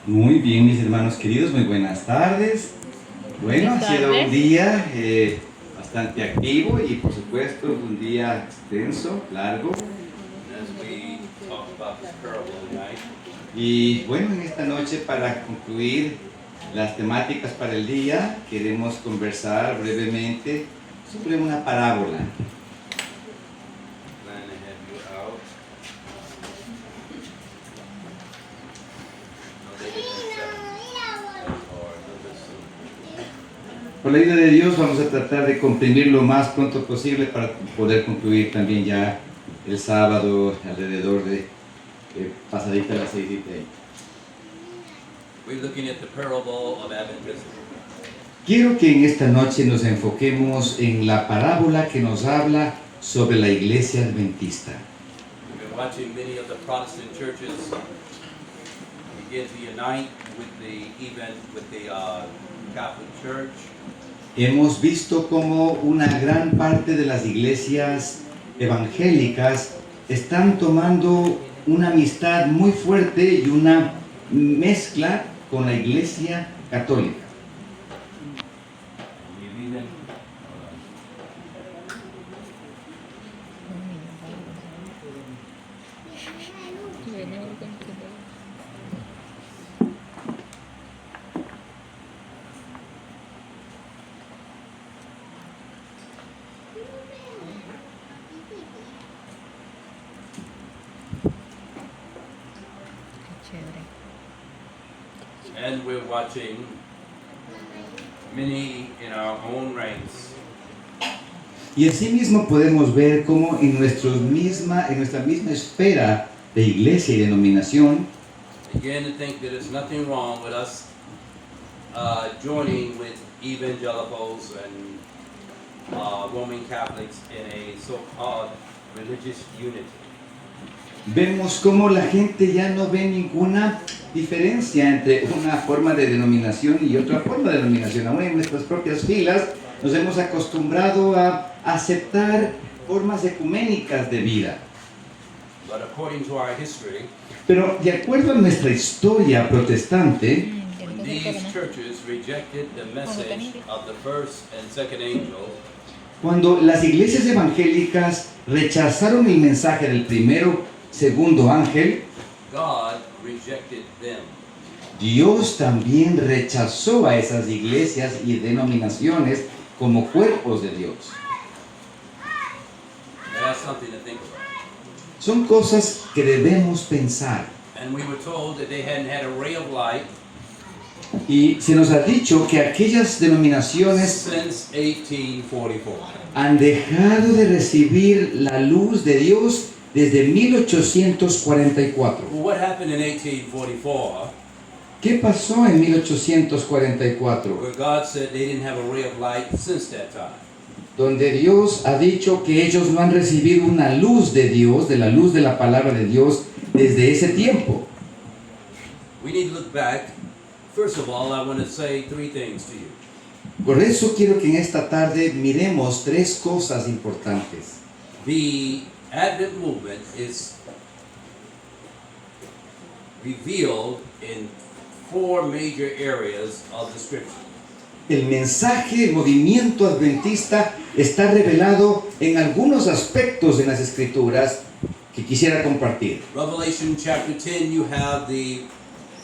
Muy bien, mis hermanos queridos, muy buenas tardes. Bueno, ha sido un día bastante activo y por supuesto un día extenso, largo. Y bueno, en esta noche, para concluir las temáticas para el día, queremos conversar brevemente sobre una parábola. Por la ayuda de Dios vamos a tratar de comprimir lo más pronto posible para poder concluir también ya el sábado alrededor de pasadita a las 6:30. We're looking at the parable of Adventism. Quiero que en esta noche nos enfoquemos en la parábola que nos habla sobre la iglesia adventista. We've been watching many of the Protestant churches begin to unite with the Catholic Church. Hemos visto cómo una gran parte de las iglesias evangélicas están tomando una amistad muy fuerte y una mezcla con la iglesia católica. And we're watching many in our own ranks Y asimismo podemos ver cómo en nuestra misma esfera de iglesia y denominación begin to think that there's nothing wrong with us joining with evangelicals and Roman Catholics in a so-called religious unity. vemos cómo la gente ya no ve ninguna diferencia entre una forma de denominación y otra forma de denominación. Aún en nuestras propias filas nos hemos acostumbrado a aceptar formas ecuménicas de vida. But according to our history, Pero de acuerdo a nuestra historia protestante, when these churches rejected the message of the first and second angel, cuando las iglesias evangélicas rechazaron el mensaje del segundo ángel, God rejected them. Dios también rechazó a esas iglesias y denominaciones como cuerpos de Dios. That's something to think about. Son cosas que debemos pensar. And we were told that they hadn't had a ray of light Y se nos ha dicho que aquellas denominaciones since 1844. han dejado de recibir la luz de Dios desde 1844. Well, what happened in 1844 ¿Qué pasó en 1844? where God said they didn't have a ray of light since that time? Donde Dios ha dicho que ellos no han recibido una luz de Dios, de la luz de la palabra de Dios, desde ese tiempo. We need to look back. First of all, I want to say three things to you. Por eso quiero que en esta tarde miremos tres cosas importantes. The Advent movement is revealed in four major areas of the Scripture. El mensaje, el movimiento adventista está revelado en algunos aspectos de las Escrituras que quisiera compartir. Revelation chapter 10, you have the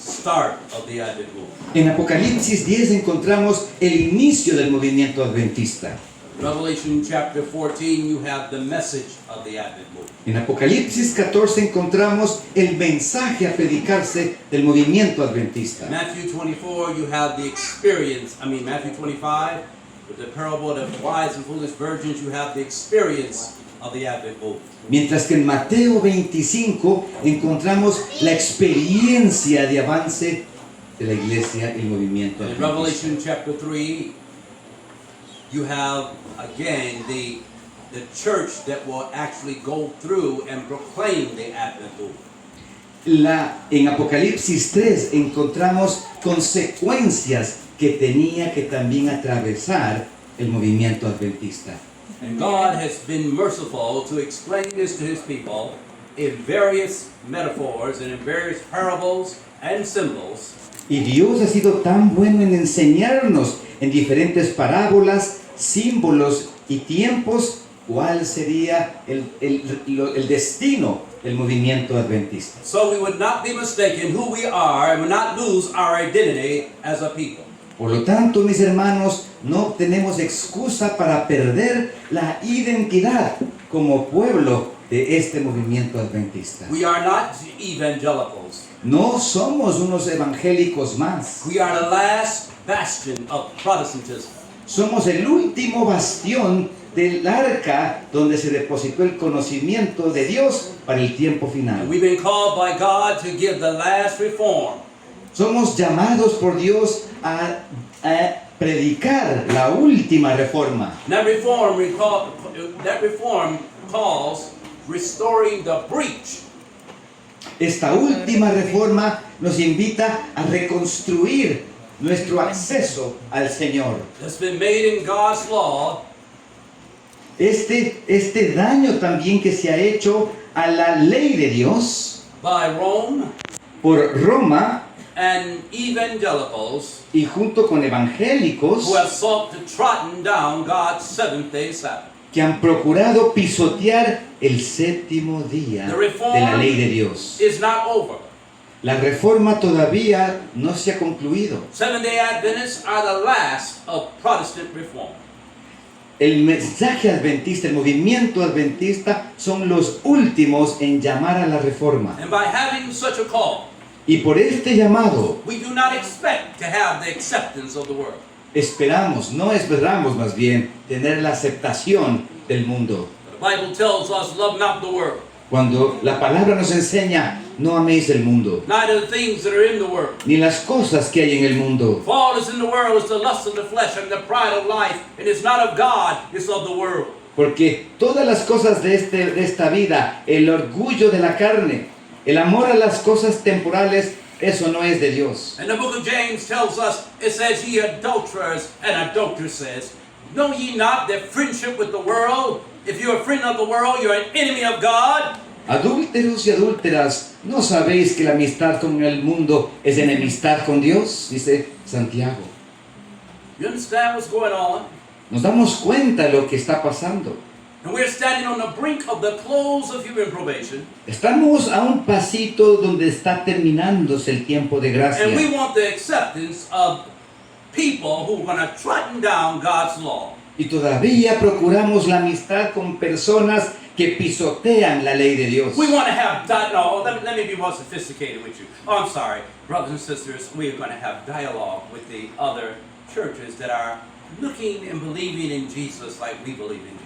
start of the Advent movement. En Apocalipsis 10 encontramos el inicio del movimiento adventista. Revelation chapter 14, you have the message of the Advent movement. En Apocalipsis 14 encontramos el mensaje a predicarse del movimiento adventista. Matthew 24, you have the experience. Matthew 25, with the parable of the wise and foolish virgins, you have the experience of the Advent movement. Mientras que en Mateo 25 encontramos la experiencia de avance de la iglesia y el movimiento In adventista. Revelation chapter 3, you have again the church that will actually go through and proclaim the Advent movement. En Apocalipsis 3 encontramos consecuencias que tenía que también atravesar el movimiento adventista. And God has been merciful to explain this to His people in various metaphors and in various parables and symbols Y Dios ha sido tan bueno en enseñarnos en diferentes parábolas, símbolos y tiempos cuál sería el destino del movimiento adventista. so we would not be mistaken who we are and would not lose our identity as a people. Por lo tanto, mis hermanos, no tenemos excusa para perder la identidad como pueblo de este movimiento adventista. We are not evangelicals. No somos unos evangélicos más. We are the last bastion of Protestantism. Somos el último bastión del arca donde se depositó el conocimiento de Dios para el tiempo And final. we've been called by God to give the last reform. Somos llamados por Dios a predicar la última reforma. And that reform calls restoring the breach. Esta última reforma nos invita a reconstruir nuestro acceso al Señor. That's been made in God's law Este daño también que se ha hecho a la ley de Dios by Rome por Roma and evangelicals y junto con evangélicos who have sought to trodden down God's seventh-day Sabbath. que han procurado pisotear el séptimo día The reform de la ley de Dios. is not over. La reforma todavía no se ha concluido. Seventh-day Adventists are the last of Protestant reform. El mensaje adventista, el movimiento adventista son los últimos en llamar a la reforma. And by having such a call, Y por este llamado we do not expect to have the acceptance of the world. esperamos más bien, tener la aceptación del mundo. The Bible tells us, love not the world, Cuando la palabra nos enseña, no améis el mundo, neither the things that are in the world. ni las cosas que hay en el mundo. For all that's in the world is the lust of the flesh and the pride of life, and it's not of God, it's of the world. Porque todas las cosas de esta vida, el orgullo de la carne, el amor a las cosas temporales, eso no es de Dios. And the book of James tells us, it says, ye adulterers and adulteresses, know ye not that friendship with the world, if you're a friend of the world, you're an enemy of God? Adúlteros y adúlteras, ¿no sabéis que la amistad con el mundo es enemistad con Dios? Dice Santiago. You understand what's going on? Nos damos cuenta de lo que está pasando. And we're standing on the brink of the close of human probation, Estamos a un pasito donde está terminándose el tiempo de gracia. and we want the acceptance of people who are going to trodden down God's law. Y todavía procuramos la amistad con personas que pisotean la ley de Dios. We want to have, let me be more sophisticated with you. Oh, I'm sorry. Brothers and sisters, we're going to have dialogue with the other churches that are looking and believing in Jesus like we believe in Jesus.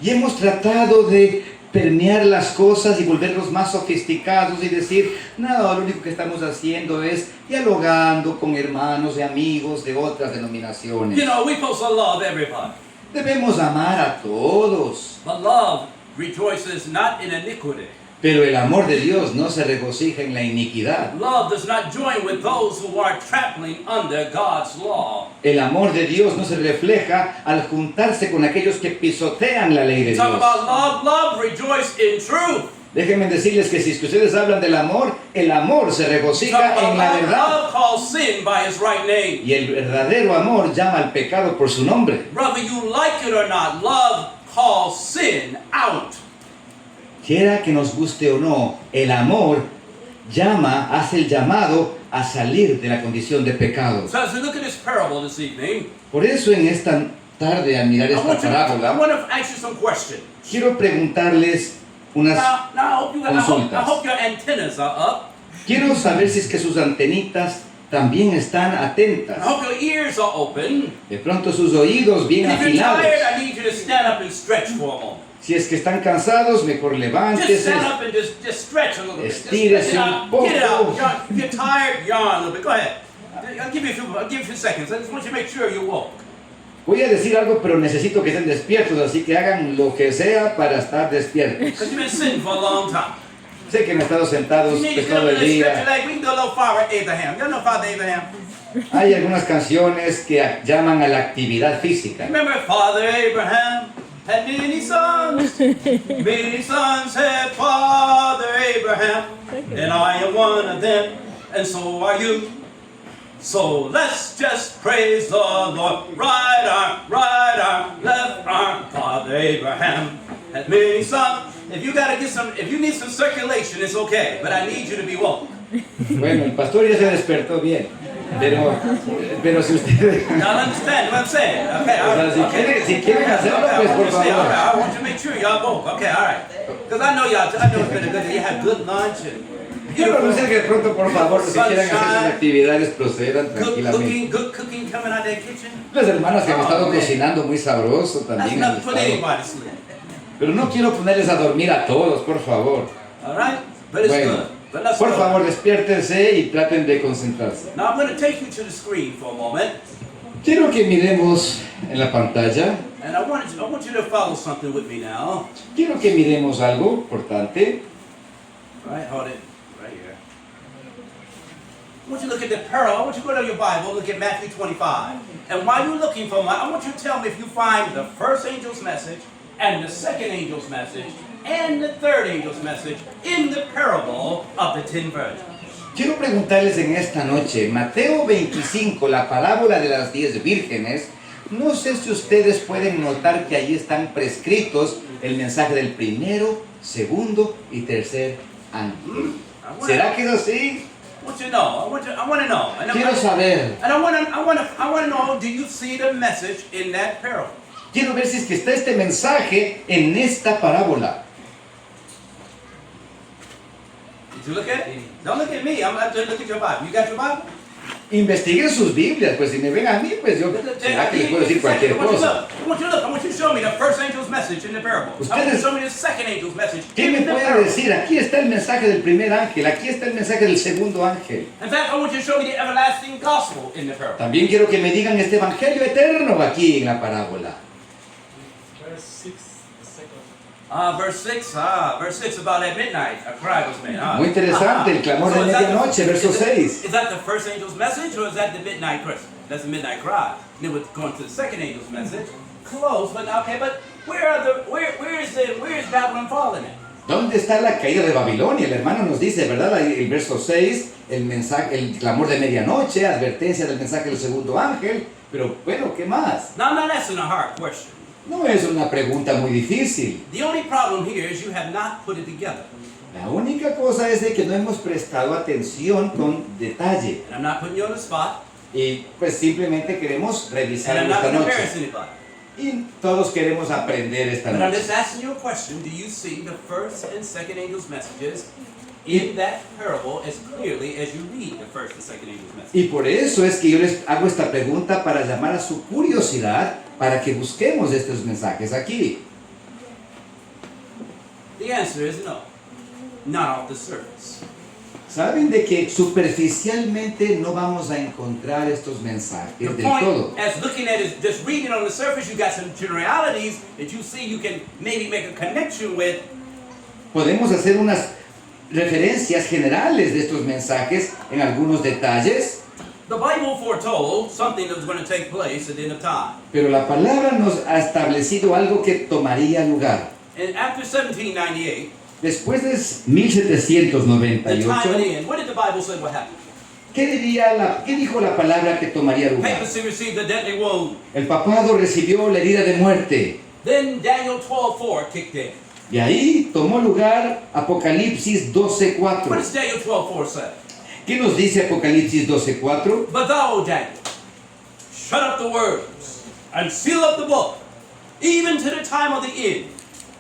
Y hemos tratado de permear las cosas y volverlos más sofisticados y decir, no, lo único que estamos haciendo es dialogando con hermanos y amigos de otras denominaciones. You know, we're supposed to love everybody. Debemos amar a todos, But love rejoices not in iniquity. pero el amor de Dios no se regocija en la iniquidad. Love does not join with those who are trampling under God's law. El amor de Dios no se refleja al juntarse con aquellos que pisotean la ley de Talk Dios. about love. Love rejoice in truth. Déjenme decirles que si es que ustedes hablan del amor, el amor se Talk regocija about en la love. verdad. Love calls sin by its right name. Y el verdadero amor llama al pecado por su nombre. Whether you like it or not, love calls sin out. Quiera que nos guste o no, el amor hace el llamado a salir de la condición de pecado. So as we look at this parable this evening, Por eso en esta tarde, al mirar I esta want parábola, to ask you some questions. quiero preguntarles unas... Now I Consultas. hope your antennas are up. Quiero saber si es que sus antenitas también están I atentas. hope your ears are open. De pronto sus oídos bien And if you're afilados. tired, I need you to stand up and stretch for a moment. Si es que están cansados, mejor Just levántese. stand up and just stretch a little bit. Just Estírese stretch it un out. poco. Get it out. If you're tired, yawn a little bit. Go ahead. I'll give you a few seconds. I just want you to make sure you woke. Voy a decir algo, pero necesito que estén despiertos, así que hagan lo que sea para estar despiertos. Because you've been sitting for a long time. Sé que han estado sentados You need to pues, get up todo and el stretch your día. leg. We can do a little Father Abraham. You know Father Abraham? Hay algunas canciones que llaman a la actividad física. Remember Father Abraham had many sons. Many sons had Father Abraham, and I am one of them, and so are you. So let's just praise the Lord. Right arm, left arm. Father Abraham had many sons. If you need some circulation, it's okay, but I need you to be woke. Bueno, el pastor ya se despertó bien, pero si ustedes... Y'all understand what I'm saying? Okay, all right. O sea, si quieren hacerlo, pues por All favor. right, I want you to make sure y'all woke. Okay, all right. Because I know it's been a good day. You had good lunch and Quiero anunciar que de pronto, por favor, los que quieran hacer sus actividades, procedan tranquilamente. good cooking coming out of that kitchen. Las hermanas que han estado cocinando muy sabroso That's también han not put estado. anybody to sleep. Pero no quiero ponerles a dormir a todos, por favor. All right? But it's Bueno, good. But let's por go. favor, despiértense y traten de concentrarse. Now I'm going to take you to the screen for a moment. Quiero que miremos en la pantalla. And I want you to follow something with me now. Quiero que miremos algo importante. All right, hold it. Right here. I want you to look at the parallel. I want you to go to your Bible, look at Matthew 25. And while you're looking for mine, I want you to tell me if you find the first angel's message and the second angel's message and the third angel's message in the parable of the 10 virgins. Quiero preguntarles en esta noche, Mateo 25, la parábola de las 10 vírgenes, no sé si ustedes pueden notar que allí están prescritos el mensaje del primero, segundo y tercer ángel. ¿Será que es así? I want you to know. I want to know. And Quiero saber. And I want to know, do you see the message in that parable? Quiero ver si es que está este mensaje en esta parábola. Did you look at it? Don't look at me. I'm not just look at your Bible. You got your Bible? Investiguen sus Biblias, pues si me ven a mí, pues yo, será que les puedo decir cualquier cosa. I want you to show me the first angel's message in the parable. I want you to show me the second angel's message ¿Qué me in the puede parable. decir? Aquí está el mensaje del primer ángel, aquí está el mensaje del segundo ángel. In fact, I want you to show me the everlasting gospel in the parable. También quiero que me digan este evangelio eterno aquí en la parábola. Verse 6, the second. Verse 6 about at midnight, a cry was made. Muy interesante, el clamor de is that medianoche, verso 6. Is that the first angel's message or is that the midnight cry? That's the midnight cry. Then we're going to the second angel's message. Close, but okay, but where is Babylon falling at? ¿Dónde está la caída de Babilonia? El hermano nos dice, ¿verdad? El verso 6, el mensaje, el clamor de medianoche, advertencia del mensaje del segundo ángel. Pero bueno, ¿qué más? Now I'm not asking a hard question. No es una pregunta muy difícil. The only problem here is you have not put it together. La única cosa es de que no hemos prestado atención con detalle. And I'm not putting you on the spot. Y pues simplemente queremos And revisar I'm not esta going to embarrass noche. anybody. Y todos queremos aprender esta But I'm noche. just asking you a question. Do you see the first and second angel's messages in that parable as clearly as you read the first and second angel's message? Y por eso es que yo les hago esta pregunta para llamar a su curiosidad para que busquemos estos mensajes aquí. The answer is no. Not off the surface. Saben de que superficialmente no vamos a encontrar estos mensajes The del point, todo. as looking at it, just reading on the surface, you got some generalities that you see you can maybe make a connection with. Podemos hacer unas referencias generales de estos mensajes en algunos detalles, The Bible foretold something that was going to take place at the end of time. pero la palabra nos ha establecido algo que tomaría lugar. And after 1798, Después de the time 1798, of the end, what did the Bible say what happened? ¿qué dijo la palabra que tomaría lugar? Papacy received the deadly wound. El papado recibió la herida de muerte. Then Daniel 12:4 kicked in. Y ahí tomó lugar Apocalipsis What 12:4. does Daniel 12:4 say? ¿Qué nos dice Apocalipsis 12:4? But thou, Daniel, shut up the words and seal up the book, even to the time of the end.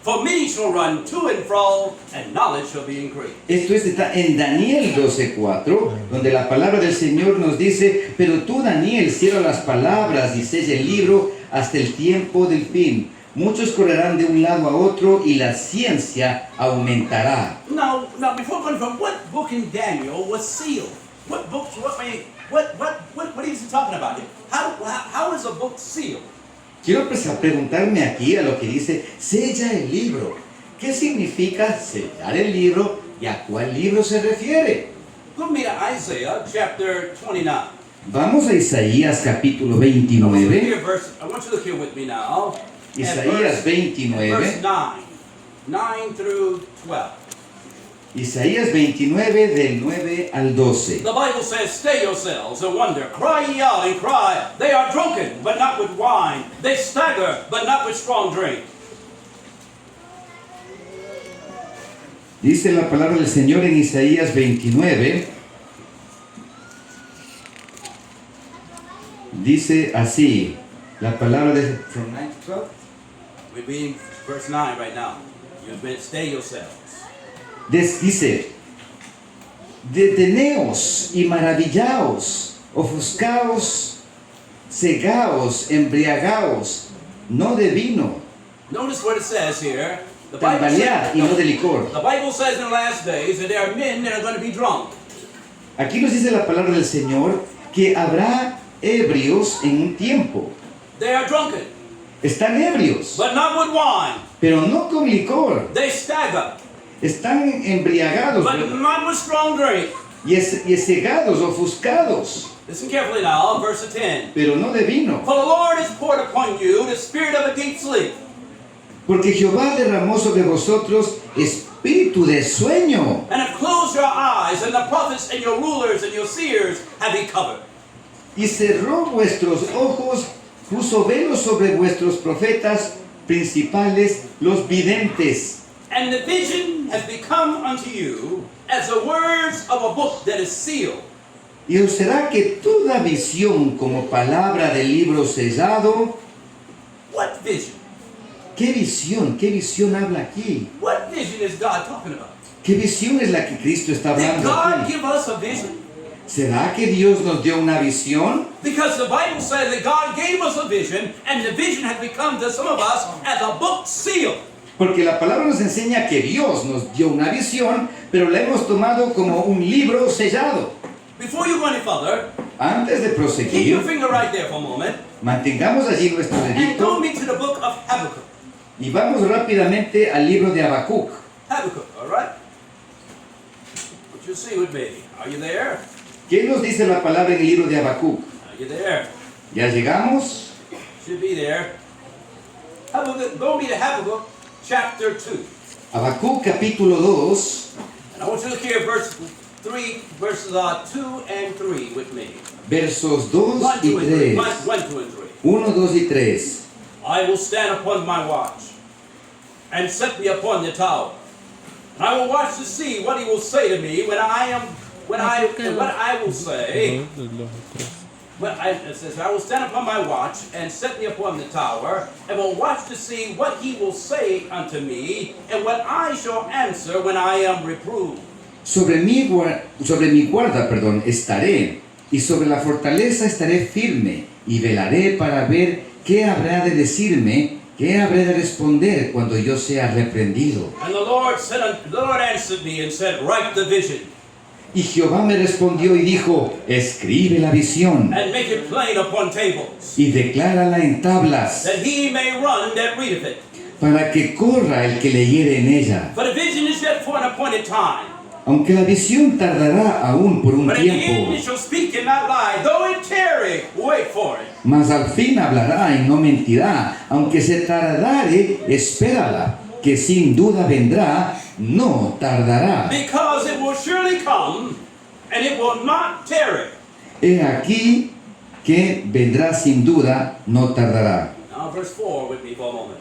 For many shall run to and fro, and knowledge shall be increased. Esto está en Daniel 12:4, donde la palabra del Señor nos dice, pero tú, Daniel, cierra las palabras y sella el libro hasta el tiempo del fin. Muchos correrán de un lado a otro y la ciencia aumentará. Now, before going from what book in Daniel was sealed? What books? What is he talking about here? How is a book sealed? Quiero preguntarme aquí a lo que dice, sella el libro. ¿Qué significa sellar el libro y a cuál libro se refiere? Go me to Isaiah chapter 29. Vamos a Isaías capítulo I want you to 29. look here with me now. Isaías verse 29, 9 through 12. Isaías 29 del 9 al 12. The Bible says, stay yourselves and wonder, cry ye out and cry. They are drunken, but not with wine. They stagger, but not with strong drink. Dice la palabra del Señor en Isaías 29. Dice así, la palabra de from 9 to 12. We're reading verse 9 right now. Stay yourselves. Dice, deteneos y maravillaos, ofuscaos, cegaos, embriagaos, no de vino, Notice what it says here. The Bible, tambalead y no de licor. the Bible says in the last days that there are men that are going to be drunk. Aquí nos dice la palabra del Señor que habrá ebrios en un tiempo. They are drunken, Están ebrios, but not with wine. pero no con licor. They stagger, Están embriagados but not with strong drink. y cegados, ofuscados, Listen carefully now, verse 10. pero no de vino. For the Lord has poured upon you the spirit of a deep sleep. Porque Jehová derramó sobre vosotros espíritu de sueño And have closed your eyes, and the prophets and your rulers and your seers have he covered. y cerró vuestros ojos, puso velos sobre vuestros profetas principales, los videntes. And the vision has become unto you as the words of a book that is sealed. Y os será que toda visión como palabra del libro sellado. What vision? ¿Qué visión habla aquí? What vision is God talking about? ¿Qué visión es la que Cristo está Did hablando God aquí? give us a vision? ¿Será que Dios nos dio una visión? Because the Bible says that God gave us a vision, and the vision has become to some of us as a book sealed. Porque la palabra nos enseña que Dios nos dio una visión, pero la hemos tomado como un libro sellado. Before you go any further, Antes de keep your proseguir, finger right there for a moment, mantengamos allí nuestro and dedito go me to the book of Habakkuk. y vamos rápidamente al libro de Habacuc. Habakkuk, all right? What you see with me? Are you there? ¿Qué nos dice la palabra en el libro de Habacuc? Are you there? ¿Ya llegamos? Should be there. Habakkuk, go me to Habakkuk chapter 2. Habacuc capítulo 2, And I want you to look here verses 2 and 3 with me. versos 2 1, y 2, and 3. 3. 1, 2, and 3. 1, 2 y 3. I will stand upon my watch and set me upon the tower. And I will watch to see what he will say to me what I will say. It says, I will stand upon my watch and set me upon the tower, and will watch to see what he will say unto me, and what I shall answer when I am reproved. Sobre mi guarda, estaré, y sobre la fortaleza estaré firme, y velaré para ver qué habrá de decirme, qué habré de responder cuando yo sea reprendido. And the Lord answered me and said, write the vision, Y Jehová me respondió y dijo, escribe la visión, and make it plain upon tables, y declárala en tablas, that he may run that readeth it. para que corra el que leyere en ella. For the vision is yet for an appointed time. Aunque la visión tardará aún por un But in the end tiempo, it shall speak and not lie. Though it tarry, wait for it. mas al fin hablará y no mentirá. Aunque se tardare, espérala, que sin duda vendrá, no tardará. Because it will surely come, and it will not tarry. He aquí que vendrá sin duda, no tardará. Now verse 4 with me for a moment.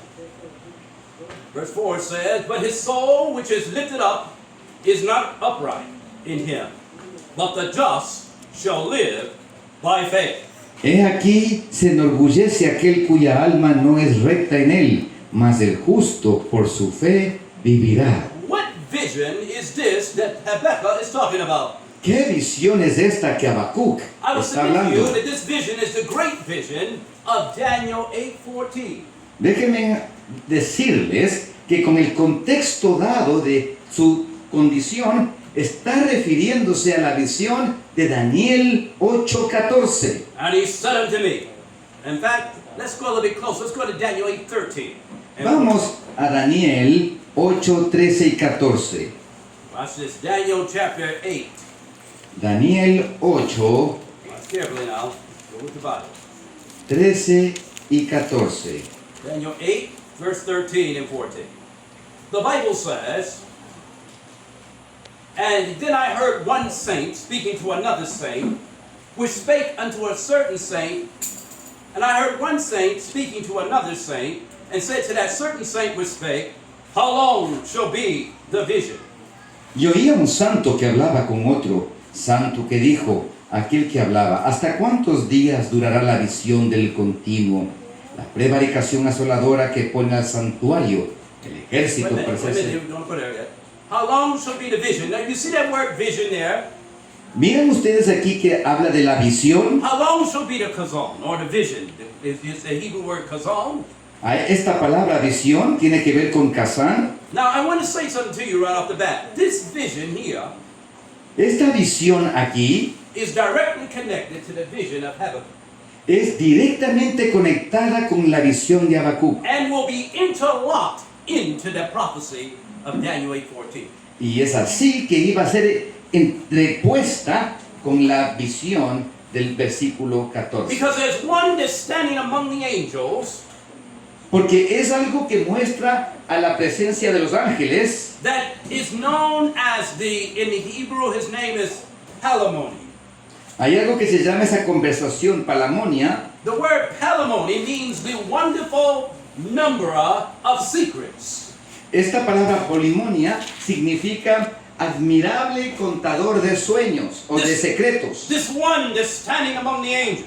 Verse 4 says, but his soul which is lifted up is not upright in him, but the just shall live by faith. He aquí se enorgullece aquel cuya alma no es recta en él, mas el justo por su fe vivirá. What vision is this that Habakkuk is talking about? ¿Qué visión es esta que Habacuc I will está submit to you hablando? that this vision is the great vision of Daniel 8:14. Déjenme decirles que con el contexto dado de su condición, está refiriéndose a la visión de Daniel 8:14. And he said unto me, in fact, let's go a little bit closer. Let's go to Daniel 8:13. Vamos a Daniel 8:13 y 14. Watch this, Daniel chapter 8. Daniel 8, Watch carefully now. Go with the Bible. 13 y 14. Daniel 8, verse 13 and 14. The Bible says, "And then I heard one saint speaking to another saint, which spake unto a certain saint, and I heard one saint speaking to another saint, and said to that certain saint which spake, How long shall be the vision?" Y oía un santo que hablaba con otro, santo que dijo, aquel que hablaba, ¿hasta cuántos días durará la visión del continuo? La prevaricación asoladora que pone al santuario, el ejército Wait a minute, don't put it there yet. How long shall be the vision? Now you see that word vision there? Miren ustedes aquí que habla de la visión. How long shall be the kazon, or the vision? It's the Hebrew word kazon. Esta palabra visión tiene que ver con Kazán. Now I want to say something to you right off the bat. This vision here Esta visión aquí is directly connected to the vision of Habakkuk, es directamente conectada con la visión de Habacuc. and will be interlocked into the prophecy of Daniel 8:14. Y es así que iba a ser entrepuesta con la visión del versículo 14. Because there's one that's standing among the angels Porque es algo que muestra a la presencia de los ángeles, that is known as in the Hebrew, his name is Palamoni. hay algo que se llama esa conversación palamonia. The word Palamoni means the wonderful numberer of secrets. Esta palabra polimonia significa admirable contador de sueños o de secretos. This one that's standing among the angels.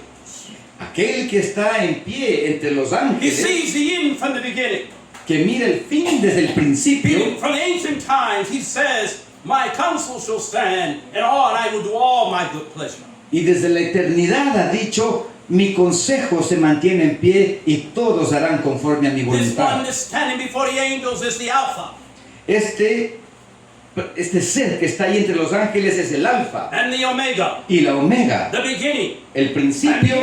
Aquel que está en pie entre los He ángeles, sees the end from the beginning. que mira el fin desde el principio. From ancient times, he says, "My counsel shall stand, and I will do all my good pleasure." Y desde la eternidad ha dicho, mi consejo se mantiene en pie y todos harán conforme a mi This one voluntad. that's standing before the angels is the Alpha Este ser que está ahí entre los ángeles es el alfa and the Omega, y la omega, the beginning, el principio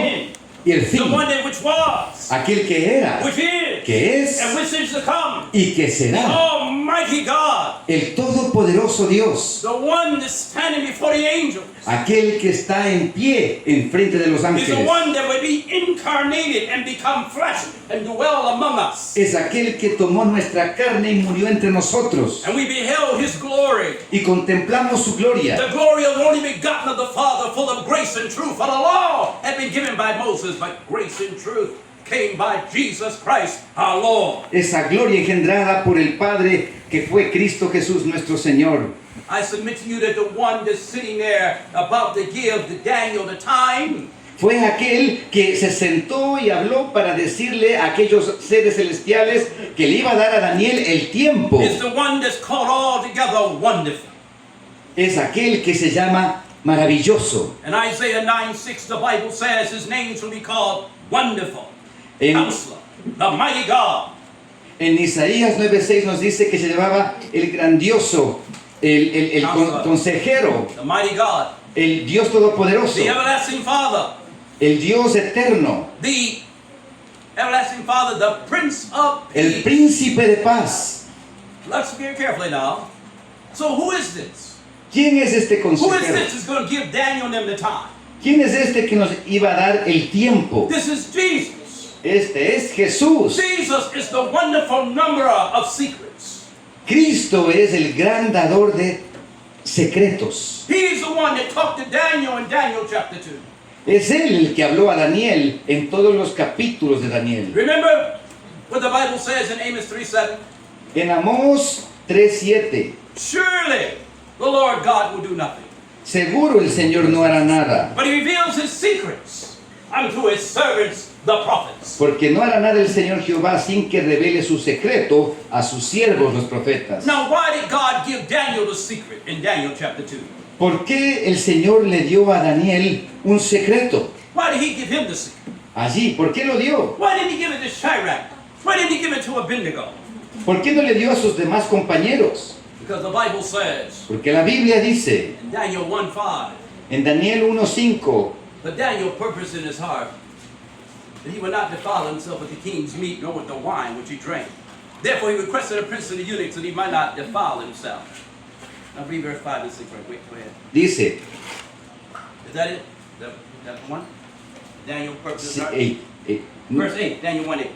y el the fin. one that which was, Aquel que era, which is, que es and which is to come. y que será. Almighty God, El todopoderoso Dios, the one that's standing before the angels, aquel que está en pie en frente de los is the ángeles. one that will be incarnated and become flesh and dwell among us. Es aquel que tomó nuestra carne y murió entre nosotros. And we beheld his glory, Y contemplamos su gloria. the glory of the only begotten of the Father, full of grace and truth. For the law had been given by Moses, but grace and truth came by Jesus Christ our Lord. Esa gloria engendrada por el Padre que fue Cristo Jesús nuestro Señor. I submit to you that the one that's sitting there about to give to Daniel the time Fue aquel que se sentó y habló para decirle a aquellos seres celestiales que le iba a dar a Daniel el tiempo. is the one that's called all together wonderful. Es aquel que se llama maravilloso. In Isaiah 9:6, the Bible says his name shall be called Wonderful, En, Counselor, the Mighty God. en Isaías 9:6 nos dice que se llamaba el grandioso, el consejero, The Mighty God, el Dios todopoderoso, the Everlasting Father, el Dios eterno, the Everlasting Father, the Prince of el Peace. príncipe de paz. Let's hear carefully now. So who is this? ¿Quién es este Who is consejero? this that's going to give Daniel and them the time? ¿Quién es este que nos iba a dar el tiempo? This is Jesus. Este es Jesús. Jesus is the wonderful numberer of secrets. Cristo es el gran dador de secretos. He's the one that talked to Daniel in Daniel chapter 2. Es él el que habló a Daniel en todos los capítulos de Daniel. Remember what the Bible says in Amos 3:7? En Amós 3:7, Surely the Lord God will do nothing, seguro el Señor no hará nada, but he reveals his secrets unto his servants, the prophets. porque no hará nada el Señor Jehová sin que revele su secreto a sus siervos los profetas. Now, why did God give Daniel the secret in Daniel chapter 2? ¿Por qué el Señor le dio a Daniel un secreto? Why did he give him the secret? Allí, ¿por qué lo dio? Why didn't he give it to Shadrach? Why didn't he give it to Abednego? ¿Por qué no le dio a sus demás compañeros? Because the Bible says Porque la Biblia dice in Daniel 1:5, en Daniel 1:5, but Daniel purposed in his heart that he would not defile himself with the king's meat nor with the wine which he drank. Therefore he requested a prince of the eunuchs that he might not defile himself. Now read verse 5 and 6 right quick. Go ahead. dice, Is that it? That one? Daniel purposed in his heart? sí, Verse 8, Daniel 1:8.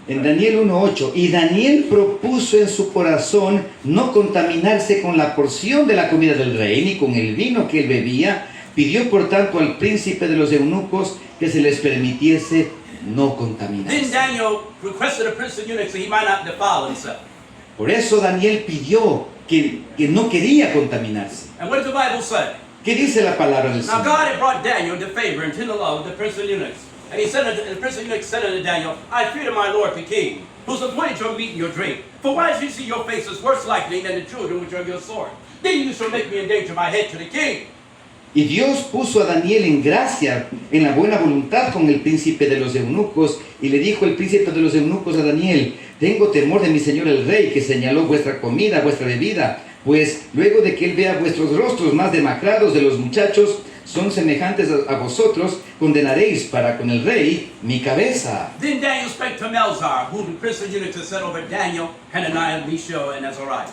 En Daniel 1:8, y Daniel propuso en su corazón no contaminarse con la porción de la comida del rey, ni con el vino que él bebía. Pidió por tanto al príncipe de los eunucos que se les permitiese no Then contaminarse. Daniel requested a prince of eunuchs so he might not defile himself. Por eso Daniel pidió que no quería contaminarse. And what does the Bible say? ¿Qué dice la palabra del Now Señor? God had brought Daniel into favor and to the love of the prince of eunuchs. And he said, and the prince of eunuchs said unto Daniel, I fear to my lord the king, who's appointed your meat and your drink. For why should you see your faces worse likely than the children which are of your sword? Then you shall make me endanger my head to the king. Y Dios puso a Daniel en gracia, en la buena voluntad con el príncipe de los eunucos, y le dijo el príncipe de los eunucos a Daniel, tengo temor de mi señor el rey, que señaló vuestra comida, vuestra bebida, pues luego de que él vea vuestros rostros más demacrados de los muchachos, son semejantes a vosotros, condenaréis para con el rey mi cabeza. Then Daniel spake to Melzar, who the prince of eunuchs had set over Daniel, Hananiah, Mishael, and Azariah.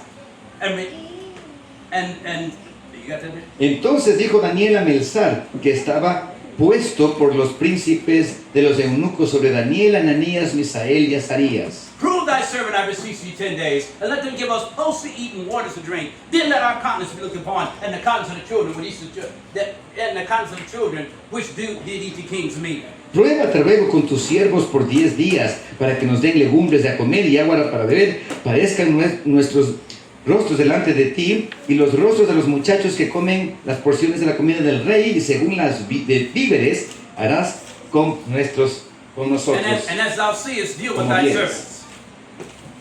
And you got that there? Entonces dijo Daniel a Melzar, que estaba puesto por los príncipes de los eunucos sobre Daniel, Ananías, Misael y Azarías. Prove thy servant, I beseech thee, 10 days, and let them give us pulse to eat and waters to drink. Then let our countenance be looked upon, and the countenance of the children which did eat the king's meat. Prueba, te ruego, con tus siervos por 10 días, para que nos den legumbres de a comer y agua para beber, parezcan nuestros rostros delante de ti, y los rostros de los muchachos que comen las porciones de la comida del rey, y según las víveres harás con nosotros. And as thou seest, deal with Como thy vieres. servants.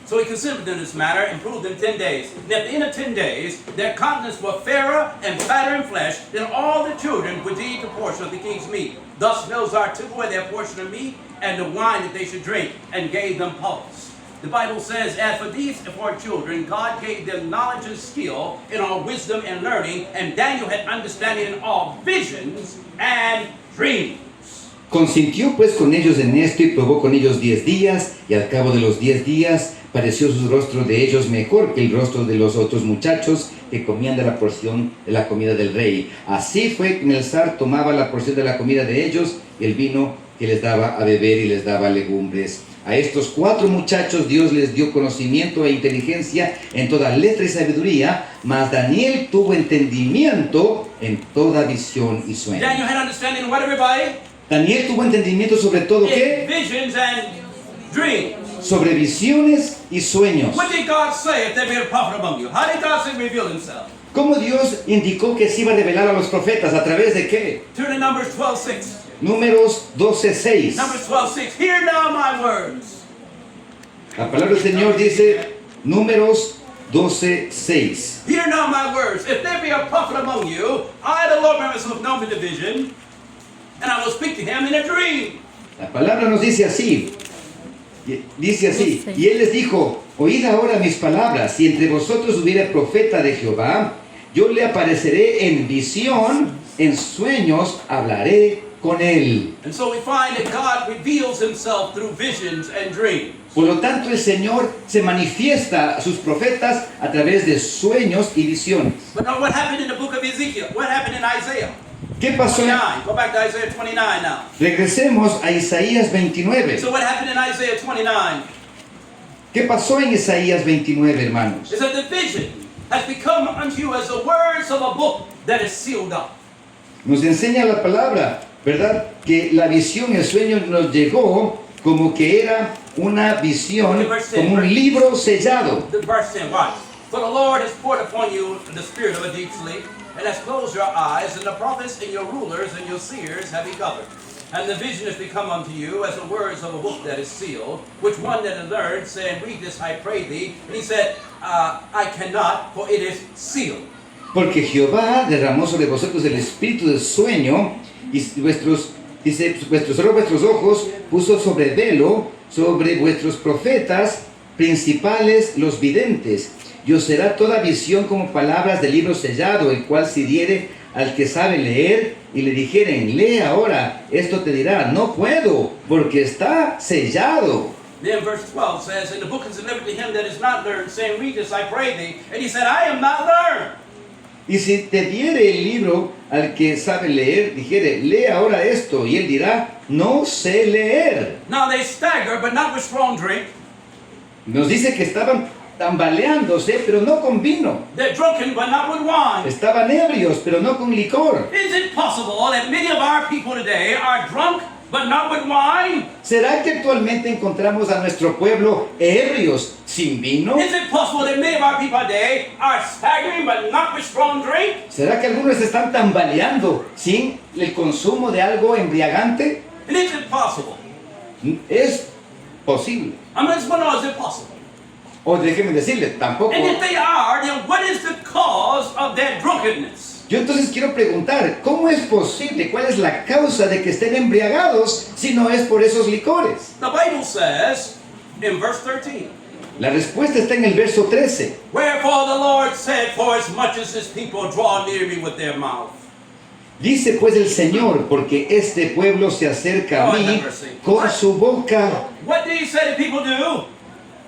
So he considered them this matter and proved them 10 days. And at the end of 10 days, their countenance were fairer and fatter in flesh than all the children which did eat the portion of the king's meat. Thus Melzar took away their portion of meat and the wine that they should drink, and gave them pulse. The Bible says, as for these four children, God gave them knowledge and skill in all wisdom and learning, and Daniel had understanding in all visions and dreams. Consintió pues con ellos en esto, y probó con ellos 10 días, y al cabo de los 10 días pareció su rostro de ellos mejor que el rostro de los otros muchachos que comían de la porción de la comida del rey. Así fue que Melzar tomaba la porción de la comida de ellos, y el vino que les daba a beber, y les daba legumbres. A estos 4 muchachos Dios les dio conocimiento e inteligencia en toda letra y sabiduría, mas Daniel tuvo entendimiento en toda visión y sueño. Daniel had understanding what, everybody? Daniel tuvo entendimiento sobre todo, In ¿qué? visions and dreams. Sobre visiones y sueños. What did God say if there be a prophet among you? How did God say reveal himself? ¿Cómo Dios indicó que se iba a revelar a los profetas? ¿A través de qué? Turn to Numbers 12:6. Números 12:6. Numbers 12:6. Hear now my words. La palabra del Señor dice, Números 12:6. Hear now my words. If there be a prophet among you, I, the Lord, myself, know in the vision, and I will speak to him in a dream. La palabra nos dice así. Dice así, y él les dijo, oíd ahora mis palabras, si entre vosotros hubiera profeta de Jehová, yo le apareceré en visión, en sueños hablaré con él. And so we find that God reveals himself through visions and dreams. Por lo tanto, el Señor se manifiesta a sus profetas a través de sueños y visiones. But now what happened in the book of Ezekiel? What happened in Isaiah? ¿Qué pasó? 29. Go back to Isaiah 29 now. Regresemos a Isaías 29. So what happened in Isaiah 29 ¿Qué pasó en Isaías 29, hermanos? is that the vision has become unto you as the words of a book that is sealed up. Nos enseña la palabra, ¿verdad? Que la visión, el sueño nos llegó como que era una visión, como un libro sellado. The verse 10, watch. For the Lord has poured upon you the spirit of a deep sleep, and has closed your eyes, and the prophets and your rulers and your seers have he covered. And the vision has become unto you as the words of a book that is sealed, which one that has learned, saying, read this, I pray thee. And he said, I cannot, for it is sealed. Porque Jehová derramó sobre vosotros el espíritu del sueño, y vuestros ojos puso sobre velo sobre vuestros profetas principales, los videntes. Y os será toda visión como palabras del libro sellado, el cual si diere al que sabe leer, y le dijeren, lee ahora, esto te dirá, no puedo, porque está sellado. Then verse 12 says, and the book is delivered to him that is not learned, saying, read this, I pray thee. And he said, I am not learned. Y si te diere el libro al que sabe leer, dijere, lee ahora esto, y él dirá, no sé leer. Now they stagger, but not with strong drink. Nos dice que estaban tambaleándose, pero no con vino. They're drunken, but not with wine. Estaban ebrios, pero no con licor. Is it possible that many of our people today are drunk, but not with wine? ¿Será que actualmente encontramos a nuestro pueblo ebrios sin vino? Is it possible that many of our people today are staggering, but not with strong drink? ¿Será que algunos están tambaleando sin el consumo de algo embriagante? And is it possible? Es posible. I mean, no, is it possible? O déjeme decirle, tampoco. And if they are, then what is the cause of their drunkenness? Yo entonces quiero preguntar, ¿cómo es posible? ¿Cuál es la causa de que estén embriagados si no es por esos licores? The Bible says in verse 13, La respuesta está en el verso 13. wherefore the Lord said, for as much as his people draw near me with their mouth. Dice pues el Señor, porque este pueblo se acerca a mí con su boca, What did he say the people do?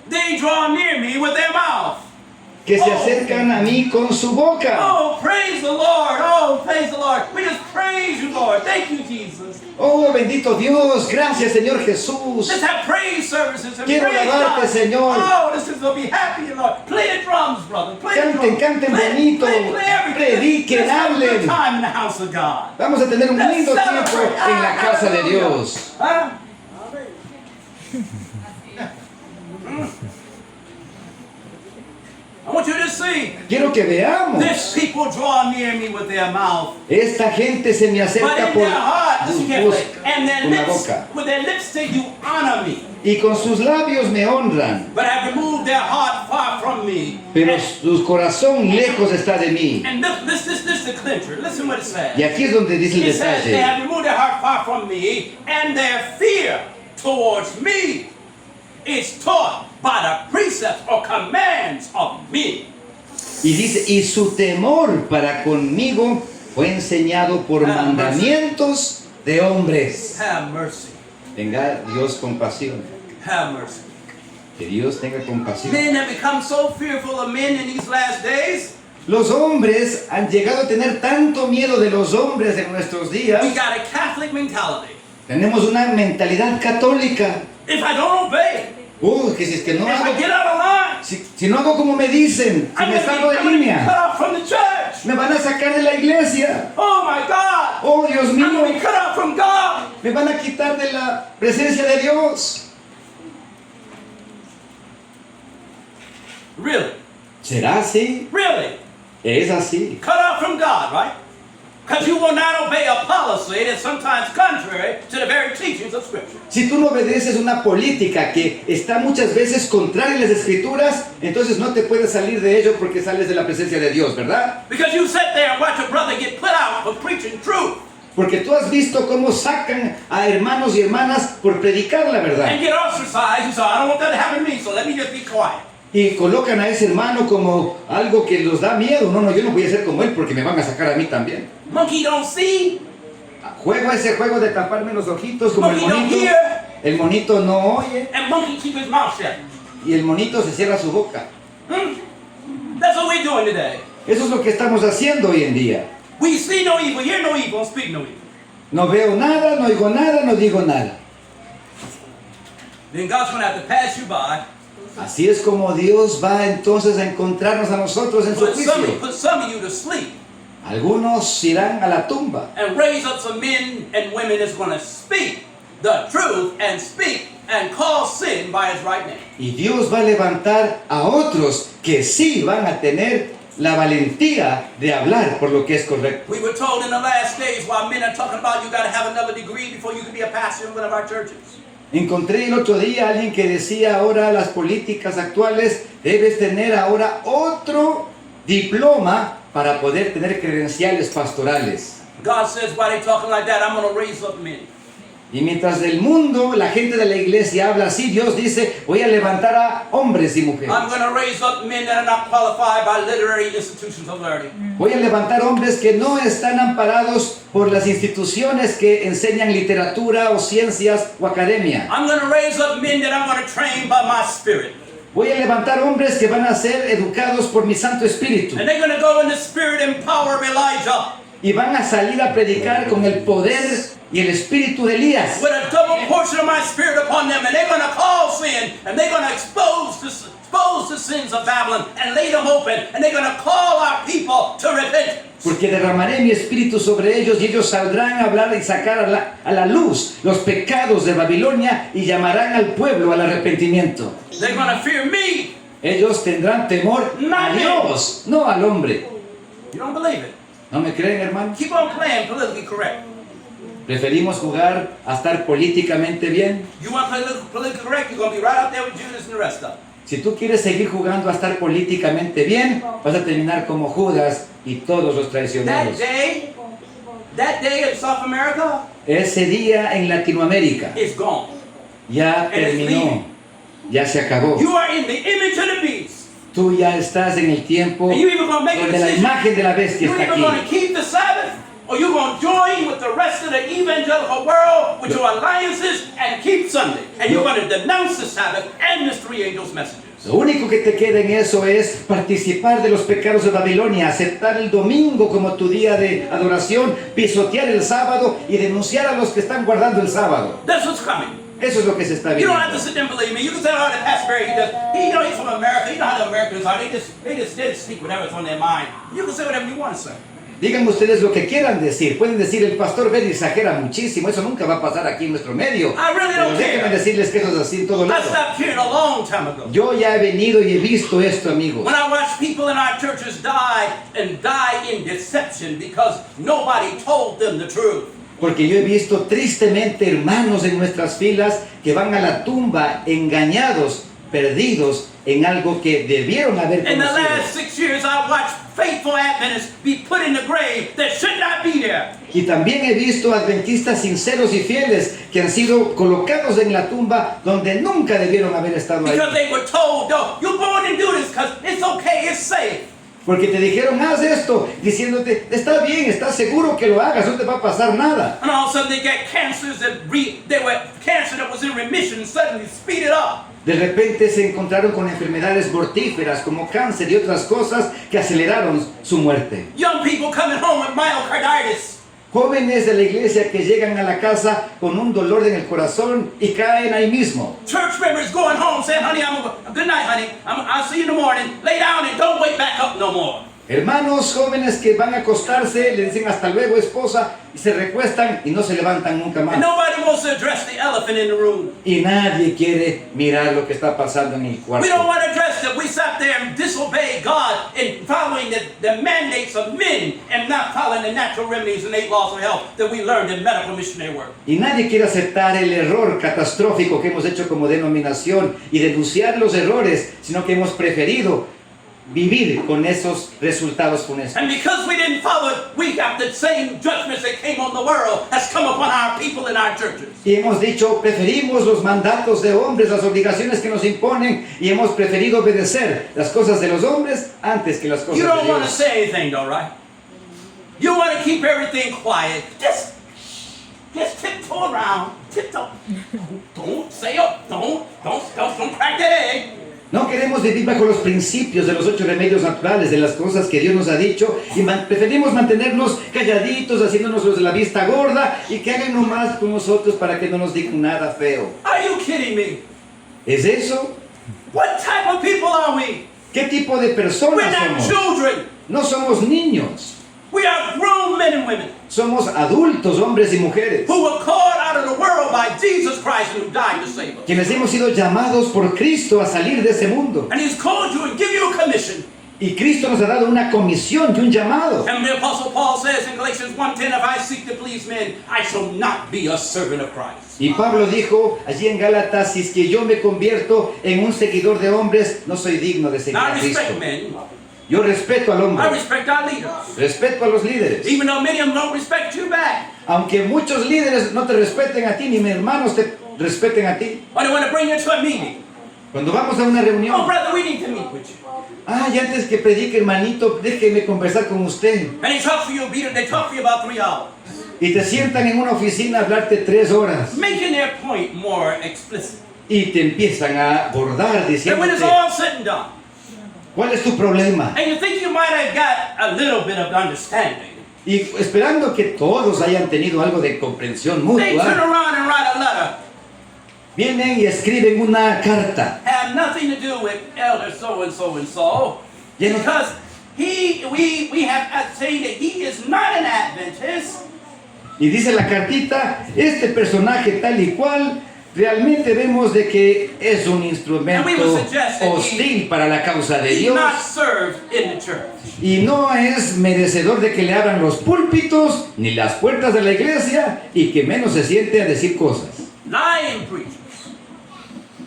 They draw near me with their mouth. que se acercan a mí con su boca. Oh, praise the Lord. Oh, praise the Lord. We just praise you, Lord. Thank you, Jesus. Oh, bendito Dios, gracias Señor Jesús. Let's have praise services and Quiero praise alabarte, God. Señor. Oh, this is going to be happy, Lord. Play the drums, brother. Play the Canten, drums. canten bonito, Play everything. prediquen, Let's have a good hablen. time in the house of God. Vamos a tener un Let's lindo tiempo celebrate. en la casa de Hallelujah. Dios. Huh? I want you to see. Quiero que veamos. This people draw near me with their mouth. Esta gente se me But acerca in por their heart, listen carefully, and their con la lips, boca. with their lips say, you honor me, Y con sus labios me honran, but have removed their heart far from me. pero su corazón lejos está de mí. And this is the clincher. Listen what it says. Y aquí es donde dice el It says they detalle. have removed their heart far from me, and their fear towards me is taught by the precepts or commands of men. Y dice, y su temor para conmigo fue enseñado por mandamientos de hombres. Have mercy. Tenga Dios compasión. Have mercy. Que Dios tenga compasión. Men have become so fearful of men in these last days. Los hombres han llegado a tener tanto miedo de los hombres en nuestros días. We got a Catholic mentality. Tenemos una mentalidad católica. If I don't obey, Que si es que no if I hago, get out of line, si no hago como me dicen, si I'm me salgo de gonna be cut línea, off from the church. me van a sacar de la iglesia. Oh my God. Oh, Dios I'm going to be mío, cut off from God. me van a quitar de la presencia de Dios. Really? ¿Será así? Really? Es así. Cut off from God, right? Because you will not obey a policy that's sometimes contrary to the very teachings of Scripture. Si tú no obedeces una política que está muchas veces contraria a las escrituras, entonces no te puedes salir de ello porque sales de la presencia de Dios, ¿verdad? Because you sit there and watch a brother get put out for preaching truth Porque tú has visto cómo sacan a hermanos y hermanas por predicar la verdad. and get ostracized. You say, I don't want that to happen to me, so let me just be quiet. Y colocan a ese hermano como algo que los da miedo. No, yo no voy a ser como él porque me van a sacar a mí también. Monkey don't see. Juego ese juego de taparme los ojitos como el Monkey don't monito. hear. El monito no oye And monkey keep his mouth shut. y el monito se cierra su boca. That's what we're doing today. Eso es lo que estamos haciendo hoy en día. We see no evil, hear no evil, and speak no evil. No veo nada, no oigo nada, no digo nada. Then God's going to have to pass you by. Así es como Dios va entonces a encontrarnos a nosotros en su Put juicio. some of you to sleep Algunos irán a la tumba and raise up some men and women that's going to speak the truth and speak and call sin by its right name. y Dios va a levantar a otros que sí van a tener la valentía de hablar por lo que es correcto. We were told in the last days while men are talking about you got to have another degree before you can be a pastor in one of our churches. Encontré el otro día a alguien que decía ahora las políticas actuales debes tener ahora otro diploma para poder tener credenciales pastorales. God says, why they talking like that, I'm going to raise up men. Y mientras del mundo, la gente de la iglesia habla así, Dios dice, voy a levantar a hombres y mujeres. I'm going to raise up men that are not qualified by literary institutions of learning. Voy a levantar hombres que no están amparados por las instituciones que enseñan literatura o ciencias o academia. I'm going to raise up men that I'm going to train by my spirit. Voy a levantar hombres que van a ser educados por mi Santo Espíritu. And they're going to go in the spirit and power of Elijah. Y van a salir a predicar con el poder y el espíritu de Elías. With a double portion of my spirit upon them. And they're going to call sin. And they're going to expose the sins of Babylon and lay them open. And they're going to call our people to repentance. Porque derramaré mi espíritu sobre ellos y ellos saldrán a hablar y sacar a la luz los pecados de Babilonia y llamarán al pueblo al arrepentimiento. They're going to fear me. Ellos tendrán temor a Dios, no al hombre. You don't believe it? ¿No me creen, hermano? Keep on playing politically correct. Preferimos jugar a estar políticamente bien. You want politically correct, you're going to be right out there with Judas and the rest of them. Si tú quieres seguir jugando a estar políticamente bien, vas a terminar como Judas y todos los traicioneros. That day in South America Ese día en Latinoamérica is gone. ya terminó, ya se acabó. You are in the image of the beast. Tú ya estás en el tiempo And you either going to make a donde la decision. imagen de la bestia You're está either going to aquí. keep the Sabbath, or you're going to join with the rest of the evangelical world with your alliances and keep Sunday. And you're going to denounce the Sabbath and the three angels' messages. Lo único que te queda en eso es participar de los pecados de Babilonia, aceptar el domingo como tu día de adoración, pisotear el sábado y denunciar a los que están guardando el sábado. That's what's coming. Eso es lo que se está You don't have to viendo. sit there and believe me. You can say, oh, the Pastor Barry, he's from America. You know how the Americans are. They just speak whatever's on their mind. You can say whatever you want to say. Digan ustedes lo que quieran decir. Pueden decir, el pastor Ben exagera muchísimo. Eso nunca va a pasar aquí en nuestro medio. I really Pero don't déjenme care. decirles que eso es así en todo I lado. stopped caring a long time ago. Yo ya he venido y he visto esto, amigos. When I watch people in our churches die and die in deception because nobody told them the truth. Porque yo he visto tristemente hermanos en nuestras filas que van a la tumba engañados, perdidos en algo que debieron haber In the conocido. last 6 years, I watched faithful Adventists be put in the grave that should not be there. Y también he visto adventistas sinceros y fieles que han sido colocados en la tumba donde nunca debieron haber estado ahí. Because they were told, no, you go in and do this because it's okay, it's safe. Porque te dijeron, haz esto, diciéndote, está bien, estás seguro que lo hagas, no te va a pasar nada. And all of a sudden they get cancers they were cancer that was in remission and suddenly speed it up. De repente se encontraron con enfermedades mortíferas como cáncer y otras cosas que aceleraron su muerte. Young people coming home with myocarditis. Jóvenes de la iglesia que llegan a la casa con un dolor en el corazón y caen ahí mismo. Church members going home saying, honey, good night, honey. I'll see you in the morning. Lay down and don't wake back up no more. Hermanos jóvenes que van a acostarse, le dicen hasta luego esposa y se recuestan y no se levantan nunca And más. nobody wants to address the elephant in the room. Y nadie quiere mirar lo que está pasando en el We don't cuarto. want to address that we sat there and disobey God in following the mandates of men and not following the natural remedies and 8 laws of health that we learned in medical missionary work. Y nadie quiere aceptar el error catastrófico que hemos hecho como denominación y denunciar los errores, sino que hemos preferido vivir con esos resultados funestos. And because we didn't follow it, we got the same judgments that came on the world has come upon our people in our churches. Y hemos dicho, preferimos los mandatos de hombres, las obligaciones que nos imponen, y hemos preferido obedecer las cosas de los hombres antes que las cosas You de don't want to Dios. say anything though, right? You want to keep everything quiet. Just tiptoe around. Tiptoe. Don't say it. Don't crack that egg. No queremos vivir bajo los principios de los 8 remedios naturales, de las cosas que Dios nos ha dicho, y preferimos mantenernos calladitos, haciéndonos los de la vista gorda, y que hagan nomás con nosotros para que no nos digan nada feo. Are you kidding me? ¿Es eso? What type of people are we? ¿Qué tipo de We're personas not somos? children. No somos niños, We are grown men and women somos adultos, hombres y mujeres, who were called out of the world by Jesus Christ and who died to save us. quienes hemos sido llamados por Cristo a salir de ese mundo. And He's called you and give you a commission. Y Cristo nos ha dado una comisión y un llamado. And the Apostle Paul says in Galatians 1:10, if I seek to please men, I shall not be a servant of Christ. Y Pablo dijo allí en Gálatas, si es que yo me convierto en un seguidor de hombres, no soy digno de seguir Now, a I Cristo. respect men. Yo respeto al I hombre, respect our leaders. respeto a los líderes. Even though many of them don't respect you back. Aunque muchos líderes no te respeten a ti, ni mis hermanos te respeten a ti. Or they want to bring you to a meeting. Cuando vamos a una Oh, reunión, brother, we need to meet with you. y antes que predique, hermanito, déjeme conversar con usted. And they talk for you about 3 hours. Y te sientan en una oficina a hablarte 3 horas, Making their point more explicit. Y te empiezan a abordar And when it's diciéndote, all said and done, ¿cuál es tu problema? and you think you might have got a little bit of understanding, Y esperando que todos hayan tenido algo de comprensión they turn mutua, around and write a letter. vienen y escriben una carta. Have nothing to do with elder so and so and so, Lleno- because we have ascertained that he is not an Adventist. Y dice la cartita, este personaje tal y cual, realmente vemos de que es un instrumento hostil para la causa de He's Dios not served in the church. y no es merecedor de que le abran los púlpitos ni las puertas de la iglesia y que menos se siente a decir cosas. Lying preachers.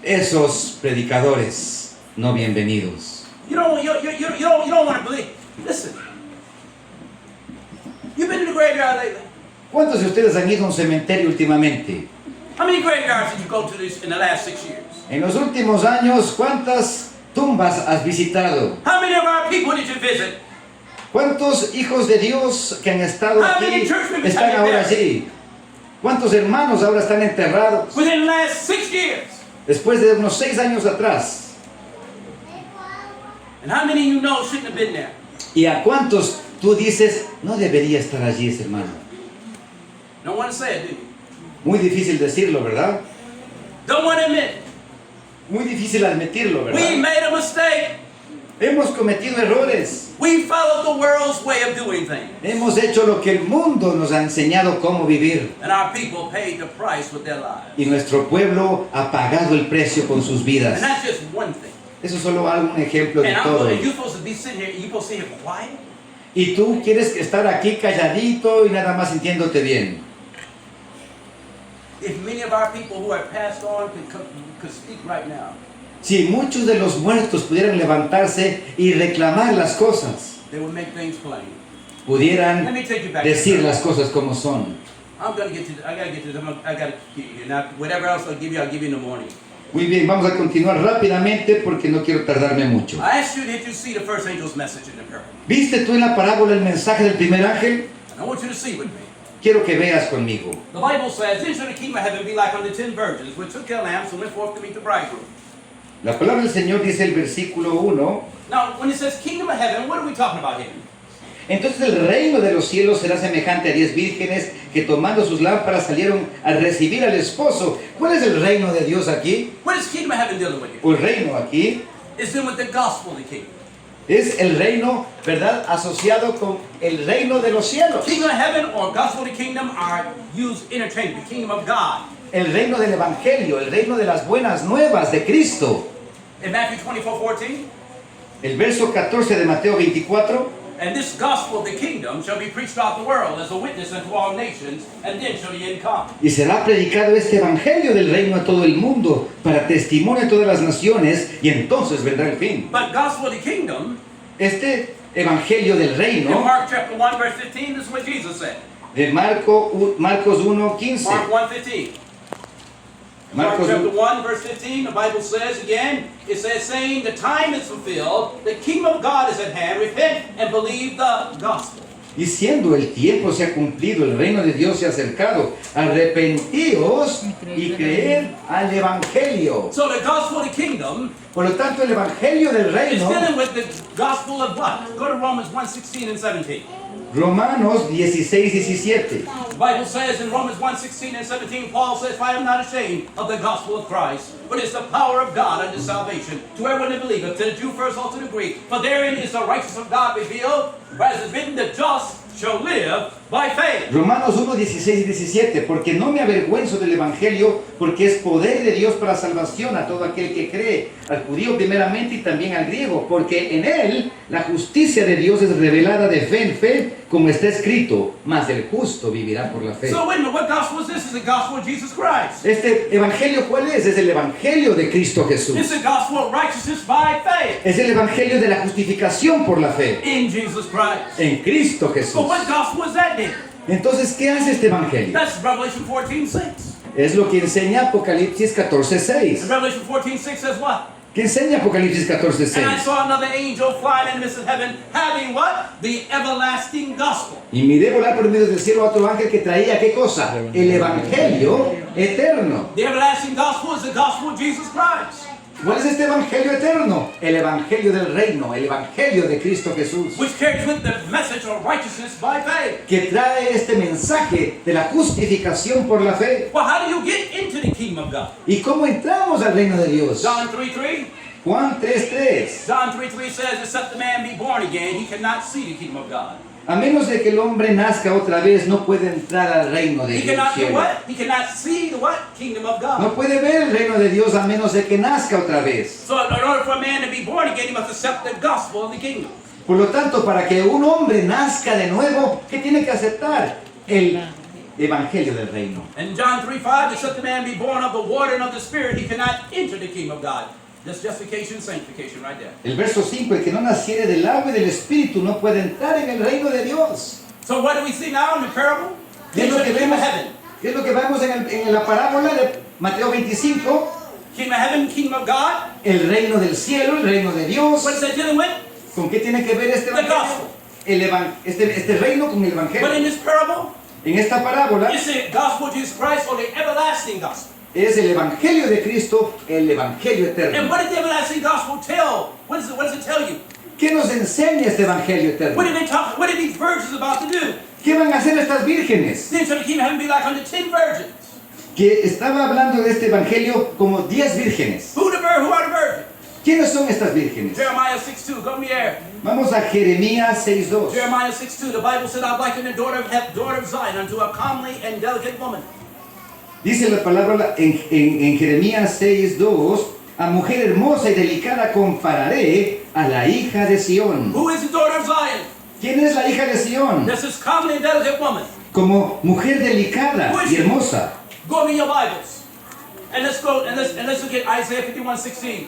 Esos predicadores no bienvenidos. You don't want to believe. Listen. You've been to the graveyard lately. ¿Cuántos de ustedes han ido a un cementerio últimamente? How many graveyards did you go to in the last 6 years? En los últimos años, ¿cuántas tumbas has visitado? How many of our people did you visit? ¿Cuántos hijos de Dios que han estado How aquí many church members están have you ahora buried? allí? ¿Cuántos hermanos ahora están enterrados? Within the last 6 years. Después de unos 6 años atrás. And how many of you know shouldn't have been there? ¿Y a cuántos tú dices, no debería estar allí ese hermano? Don't want to say it, do you? Muy difícil decirlo, ¿verdad? Don't want to admit. Muy difícil admitirlo, We ¿verdad? made a mistake. Hemos cometido errores. We followed the world's way of doing things. Hemos hecho lo que el mundo nos ha enseñado cómo vivir. And our people paid the price with their lives. Y nuestro pueblo ha pagado el precio con sus vidas. And that's just one thing. Eso es solo algún ejemplo de And todo. you're supposed to be sitting here, you're supposed to sit here quiet? Y tú quieres estar aquí calladito y nada más sintiéndote bien. If many of our people who have passed on could speak right now, Si muchos de los muertos pudieran levantarse y reclamar las cosas, they would make things plain. Let pudieran me take you back. decir las cosas como son. I gotta get to this. I gotta get you. Now, whatever else I'll give you in the morning. Muy bien, vamos a continuar rápidamente porque no quiero tardarme mucho. I asked you, did you see the first angel's message in the parable? ¿Viste tú en la parábola el mensaje del primer ángel? And I want you to see with me. Quiero que veas conmigo. The Bible says, then shall the kingdom of heaven be like unto 10 virgins, which took their lamps and went forth to meet the bridegroom. La palabra del Señor dice el versículo 1. Now, when it says kingdom of heaven, what are we talking about here? Entonces el reino de los cielos será semejante a 10 vírgenes que tomando sus lámparas salieron a recibir al esposo. ¿Cuál es el reino de Dios aquí? What is kingdom of heaven dealing with here? O el reino aquí It's dealing with the gospel of the kingdom. es el reino, ¿verdad? Asociado con el reino de los cielos. Kingdom of heaven or gospel of the kingdom are used interchangeably. The kingdom of God. El reino del evangelio, el reino de las buenas nuevas de Cristo. In Matthew 24:14, El verso 14 de Mateo 24. and this gospel of the kingdom shall be preached throughout the world as a witness unto all nations, and then shall the end come. Y será predicado este evangelio del reino a todo el mundo para testimonio a todas las naciones y entonces vendrá el fin. But gospel of the kingdom, Este evangelio del in reino Mark chapter 1, verse 15, this is what Jesus said. de Marcos 1:15. Mark 1:15. Mark Marcos chapter 1, verse 15, the Bible says again, it says, saying, the time is fulfilled, the kingdom of God is at hand, repent and believe the gospel. Diciendo el tiempo se ha cumplido, el reino de Dios se ha acercado, arrepentíos y creed al evangelio. So the gospel of the kingdom Por lo tanto, el evangelio del is reino, dealing with the gospel of what? Go to Romans 1:16 and 17. Romanos 16:17. The Bible says in Romans 1:16 and 17, Paul says, for I am not ashamed of the gospel of Christ, but it's the power of God unto salvation to everyone that believeth, to the Jew first, also to the Greek. For therein is the righteousness of God revealed, for as it is written, the just shall live by faith. Romanos 1:16 y 17. Porque no me avergüenzo del evangelio, porque es poder de Dios para salvación a todo aquel que cree, al judío primeramente y también al griego, porque en él la justicia de Dios es revelada de fe en fe, como está escrito, mas el justo vivirá por la fe. So wait a minute, what gospel is this? It's the gospel of Jesus Christ. Este evangelio, ¿cuál es? Es el evangelio de Cristo Jesús. It's the gospel of righteousness by faith Es el evangelio de la justificación por la fe in Jesus Christ. en Cristo Jesús. But what gospel is that then? Entonces, ¿qué hace este evangelio? That's Revelation 14:6. Es lo que enseña Apocalipsis 14:6. And Revelation 14:6 says what? ¿Qué enseña Apocalipsis 14:6? And I saw another angel flying in the midst of heaven, having what? The everlasting gospel. Y miré volar por medio del cielo a otro ángel que traía, ¿qué cosa? El evangelio eterno. The everlasting gospel is the gospel of Jesus Christ, ¿Cuál es este evangelio eterno? El evangelio del reino, el evangelio de Cristo Jesús, which carries with the message of righteousness by faith. que trae este mensaje de la justificación por la fe. Well, how do you get into the kingdom of God? ¿Y cómo entramos al reino de Dios? John 3:3. Juan 3:3. John 3:3 says, except the man be born again, he cannot see the kingdom of God. A menos de que el hombre nazca otra vez, no puede entrar al reino de He Dios. cannot do what? He cannot see the what? Kingdom of God. No puede ver el reino de Dios a menos de que nazca otra vez. So in order for a man to be born again, he must accept the gospel of the kingdom. Por lo tanto, para que un hombre nazca de nuevo, ¿qué tiene que aceptar? El evangelio del reino. And John 3:5, except the man be born of the water and of the Spirit, he cannot enter the kingdom of God. That's justification, sanctification right there. El verso 5, el que no naciere del agua y del espíritu no puede entrar en el reino de Dios. So what do we see now in the parable? ¿Qué es lo que Kingdom vemos, of heaven. qué es lo que vemos en la parábola de Mateo 25? Kingdom of heaven, kingdom of God. El reino del cielo, el reino de Dios. What is that dealing with? ¿Con qué tiene que ver este The evangelio? gospel. Este reino con el But evangelio. in this parable, En esta parábola it's the gospel of Jesus Christ or the everlasting gospel. es el evangelio de Cristo, el evangelio And eterno. what did the everlasting gospel tell? What does it tell you? ¿Qué nos enseña este evangelio What eterno? did they talk? What are these virgins about to do? ¿Qué van a hacer estas vírgenes? Then shall the kingdom of heaven be like unto 10 virgins. Que estaba hablando de este evangelio como 10 vírgenes. Who are the virgins? ¿Quiénes son estas vírgenes? Jeremiah 6:2. Go me there. Vamos a Jeremías 6:2. Jeremiah 6:2. The Bible said, "I liken the daughter of Zion unto a comely and delicate woman." Dice la palabra en Jeremías 6:2, a mujer hermosa y delicada compararé a la hija de Sión. Who is the daughter of Zion? ¿Quién es la hija de Sión? This is comely and delicate woman. Como mujer delicada y hermosa. Go to your Bibles, and let's go and let's look at Isaiah 51:16.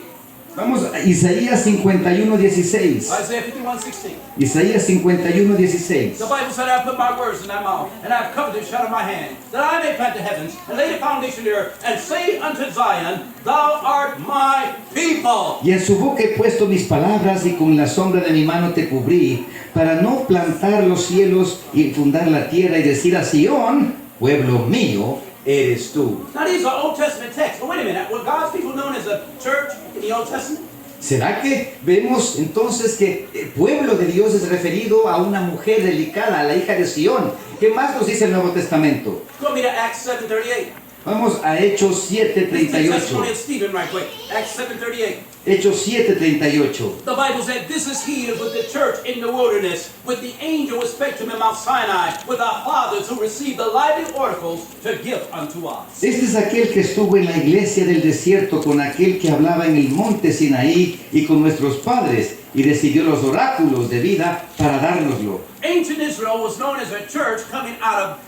Vamos a Isaías 51:16. Isaiah 51:16. Isaías 51:16. The Bible said, "I put my words in thy mouth, and I have covered the shadow of my hand, that I may plant the heavens and lay the foundation of the earth, and say unto Zion, Thou art my people." Y en su boca he puesto mis palabras y con la sombra de mi mano te cubrí, para no plantar los cielos y fundar la tierra y decir a Sión, pueblo mío eres tú. Now these are Old Testament texts. But wait a minute, were God's people known as a church in the Old Testament? ¿Será que vemos entonces que el pueblo de Dios es referido a una mujer delicada, a la hija de Sión? ¿Qué más nos dice el Nuevo Testamento? Go me to Acts 7:38. Vamos a Hechos This is the 7:38. testimony of Stephen right quick. Acts 7:38. Hechos 7:38. The Bible said, "This is he that with the church in the wilderness, with the angel who spake to him in Mount Sinai, with our fathers who received the lively oracles to give unto us." Este es aquel que estuvo en la iglesia del desierto con aquel que hablaba en el monte Sinaí y con nuestros padres y recibió los oráculos de vida para dárnoslo. Ancient Israel was known as a church coming out of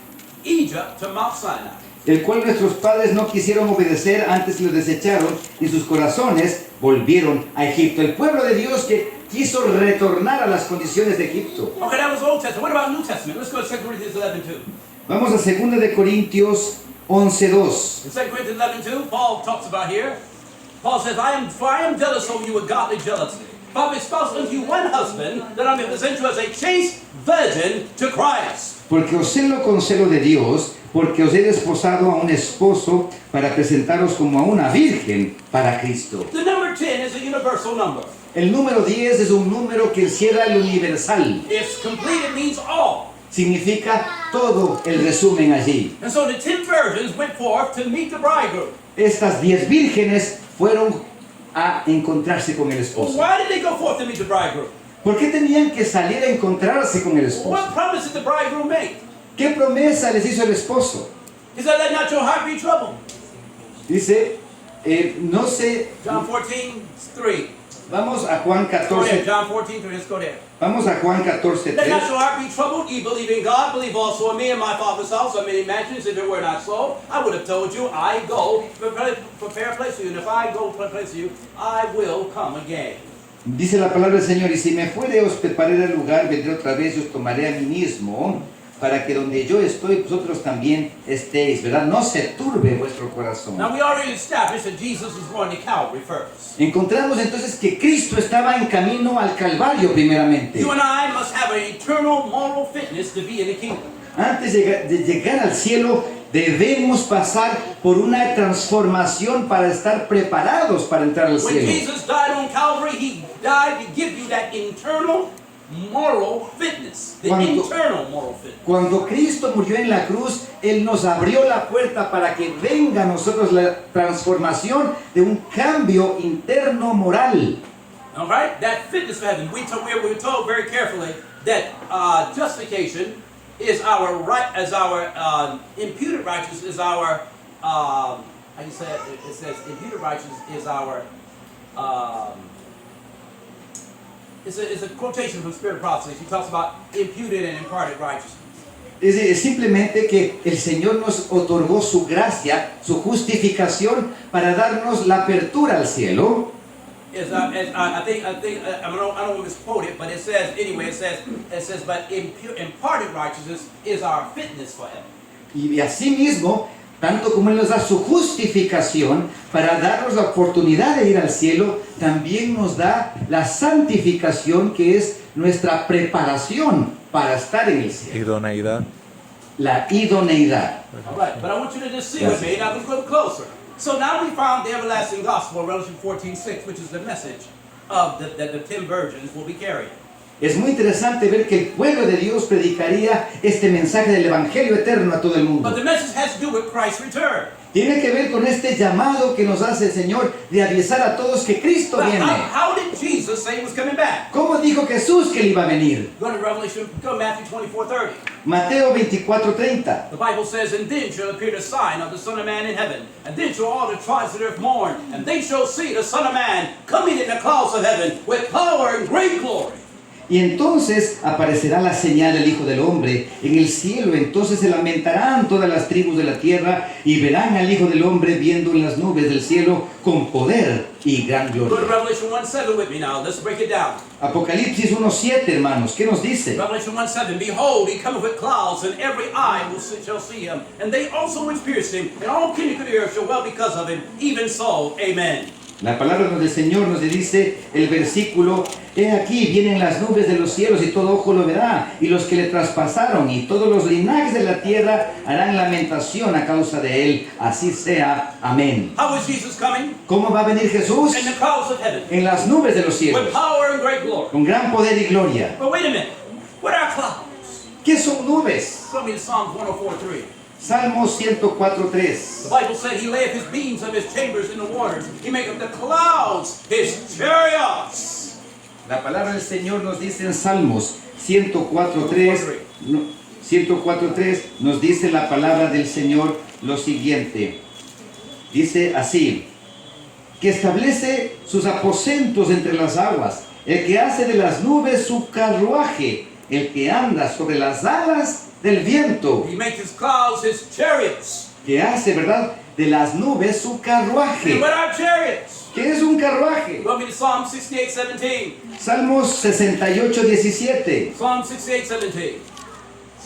Egypt to Mount Sinai. El cual nuestros padres no quisieron obedecer, antes lo desecharon y sus corazones volvieron a Egipto. El pueblo de Dios que quiso retornar a las condiciones de Egipto. Okay, that was Old Testament. What about New Testament? Let's go to 2 Corinthians 11:2. Vamos a 2 de Corintios 11:2. In 2 Corinthians 11:2, Paul talks about here. Paul says, For I am jealous over you with godly jealousy. For I have espoused unto you one husband, that I may present you as a chaste virgin to Christ. Porque os celo con celo de Dios, porque os he desposado a un esposo para presentaros como a una virgen para Cristo. The number 10 is a universal number. El número 10 es un número que encierra el universal. It's complete, it means all. Significa todo el resumen allí. And so the 10 virgins went forth to meet the bridegroom. Estas 10 vírgenes fueron a encontrarse con el Well, esposo. why did they go forth to meet the bridegroom? ¿Por qué tenían que salir a encontrarse con el What esposo? promise did the bridegroom make? ¿Qué promesa les hizo el esposo? He said, "Let not your heart be troubled." Dice, no sé, John 14:3. vamos a Juan Go there, 14, John 14:3. Let's go there. vamos a Juan Let not 14:3. your heart be troubled. Ye believe in God, believe also in me. In my Father's house are many mansions. If it were not so, I would have told you, I go prepare a place for you. And if I go prepare a place for you, I will come again. Dice la palabra del Señor, y si me fuere os prepararé el lugar, vendré otra vez y os tomaré a mí mismo, para que donde yo estoy, vosotros también estéis, ¿verdad? No se turbe vuestro corazón. Now we already established that Jesus was going to Calvary first. Encontramos entonces que Cristo estaba en camino al Calvario primeramente. You and I must have an eternal moral fitness to be in the kingdom. Antes de llegar al cielo, debemos pasar por una transformación para estar preparados para entrar al When cielo. Jesus died on Calvary, he died to give you that internal moral fitness. The internal moral fitness. Cuando Cristo murió en la cruz, Él nos abrió la puerta para que venga a nosotros la transformación de un cambio interno moral. All right? That fitness for heaven. We were told very carefully that justification is our right, as our imputed righteousness is our, how do you say it? It says imputed righteousness is our, it's a quotation from Spirit of Prophecy. She talks about imputed and imparted righteousness. Es simplemente que el Señor nos otorgó su gracia, su justificación para darnos la apertura al cielo. I don't want to misquote it, but it says anyway. It says, but imparted righteousness is our fitness for heaven. Y asimismo, tanto como Él nos da su justificación para darnos la oportunidad de ir al cielo, también nos da la santificación, que es nuestra preparación para estar en el cielo. Idoneidad. La idoneidad. All right, but I want you to just see with me. Now let's go closer. So now we found the everlasting gospel, Revelation 14:6, which is the message of that the 10 virgins will be carrying. Es muy interesante ver que el pueblo de Dios predicaría este mensaje del Evangelio eterno a todo el mundo. But the message has to do with Christ's return. Tiene que ver con este llamado que nos hace el Señor de avisar a todos que Cristo Now, viene. how did Jesus say he was coming back? ¿Cómo dijo Jesús que Él iba a venir? Go to Matthew 24:30. Mateo 24:30. The Bible says, and then shall appear the sign of the Son of Man in heaven, and then shall all the tribes of the earth mourn, and they shall see the Son of Man coming in the clouds of heaven with power and great glory. Y entonces aparecerá la señal del Hijo del Hombre en el cielo. Entonces se lamentarán todas las tribus de la tierra y verán al Hijo del Hombre viendo en las nubes del cielo con poder y gran Go to gloria. Revelation 1:7 with me now. Let's break it down. Apocalipsis 1:7, hermanos, ¿qué nos dice? Revelation 1:7. Behold, he cometh with clouds, and every eye shall see him, and they also which pierced him, and all kindred of the earth shall well because of him. Even so, amen. La palabra del Señor nos dice el versículo: he aquí vienen las nubes de los cielos y todo ojo lo verá, y los que le traspasaron y todos los linajes de la tierra harán lamentación a causa de él. Así sea, amén. How is Jesus coming? ¿Cómo va a venir Jesús? In the clouds of heaven, En las nubes de los cielos, with power and great glory. con gran poder y gloria. But wait a minute. What are clouds? ¿Qué son nubes? Show me the Psalms 104:3. Salmos 104:3. The Bible said he layeth his beams of his chambers in the waters. He maketh the clouds his chariots. La palabra del Señor nos dice en Salmos 104:3, 104:3 nos dice la palabra del Señor lo siguiente. Dice así: que establece sus aposentos entre las aguas, el que hace de las nubes su carruaje, el que anda sobre las alas del viento, He makes his clouds his chariots. que hace, ¿verdad?, de las nubes su carruaje. And what are chariots? ¿Qué es un carruaje? Go me to Psalm 68:17. Salmos 68:17. Psalm 68:17.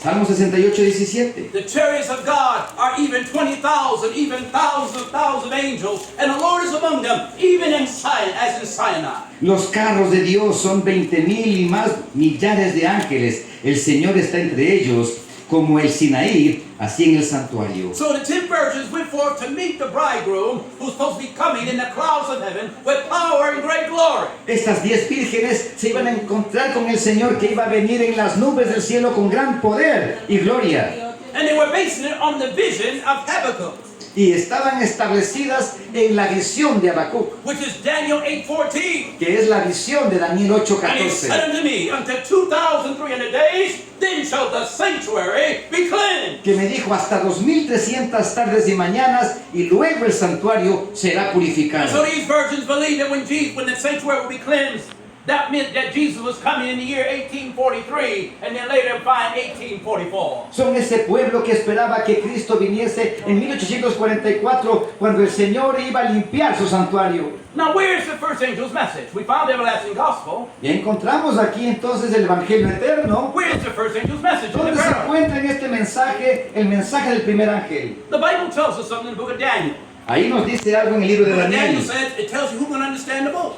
Salmos 68:17. The chariots of God are even 20,000, even thousands of angels, and the Lord is among them, even in Zion, as in Sinai. Los carros de Dios son 20,000 y más millares de ángeles. El Señor está entre ellos, como el Sinaí, así en el santuario. So the 10 virgins went forth to meet the bridegroom, who's supposed to be coming in the clouds of heaven with power and great glory. Estas 10 vírgenes se iban a encontrar con el Señor, que iba a venir en las nubes del cielo con gran poder y gloria. And they were basing it on the vision of Habakkuk, Y estaban establecidas en la visión de Habacuc, which is Daniel 8:14. que es la visión de Daniel And he 8:14. said unto me, unto 2,300 days, then shall the sanctuary be cleansed. Que me dijo: hasta 2,300 tardes y mañanas, y luego el santuario será And so purificado. these virgins believe that when the sanctuary will be cleansed, that meant that Jesus was coming in the year 1843, and then later find 1844. Son ese pueblo que esperaba que Cristo viniese en 1844, cuando el Señor iba a limpiar su santuario. Now, where is the first angel's message? We found the everlasting gospel. Y encontramos aquí entonces el Evangelio eterno. Where is the first angel's message? In the ¿Dónde se parable. encuentra en este mensaje, el mensaje del primer ángel? The Bible tells us something in the book of Daniel. Ahí nos dice algo en el libro de The book of Daniel Daniel. says it tells you who's going to understand the book.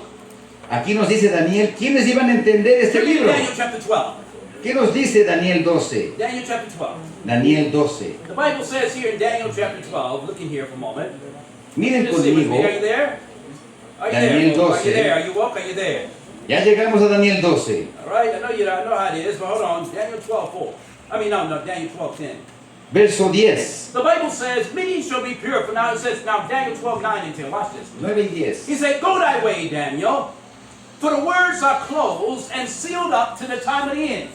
Aquí nos dice Daniel, ¿quiénes iban a entender este Turn to libro? Daniel chapter 12. ¿Qué nos dice Daniel 12? Daniel chapter 12. Daniel 12. The Bible says here in Daniel chapter 12, look in here for a moment. Miren Just sit with conmigo, me. Are you there? Are you Daniel there? folks? Are 12. you there? Are you woke? Are you there? ya llegamos a Daniel 12. All right, I know how it is, but hold on. Daniel 12:4. I mean, no, Daniel 12:10. Verso 10, The Bible says, many shall be purified. Now it says, now Daniel 12:9 and 10. Watch this. 9 y 10. He said, go thy way, Daniel, for the words are closed and sealed up to the time of the end.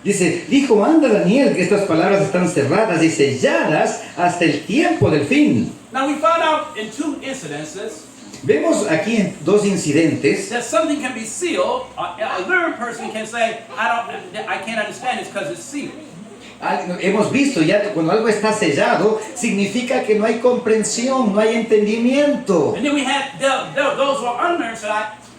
Dice, dijo, anda Daniel, que estas palabras están cerradas y selladas hasta el tiempo del fin. Now we found out in two incidences Vemos aquí en dos incidentes that something can be sealed. A learned person can say, I can't understand this because it's sealed. Hemos visto ya que cuando algo está sellado, significa que no hay comprensión, no hay entendimiento. And then we had those who are unlearned said,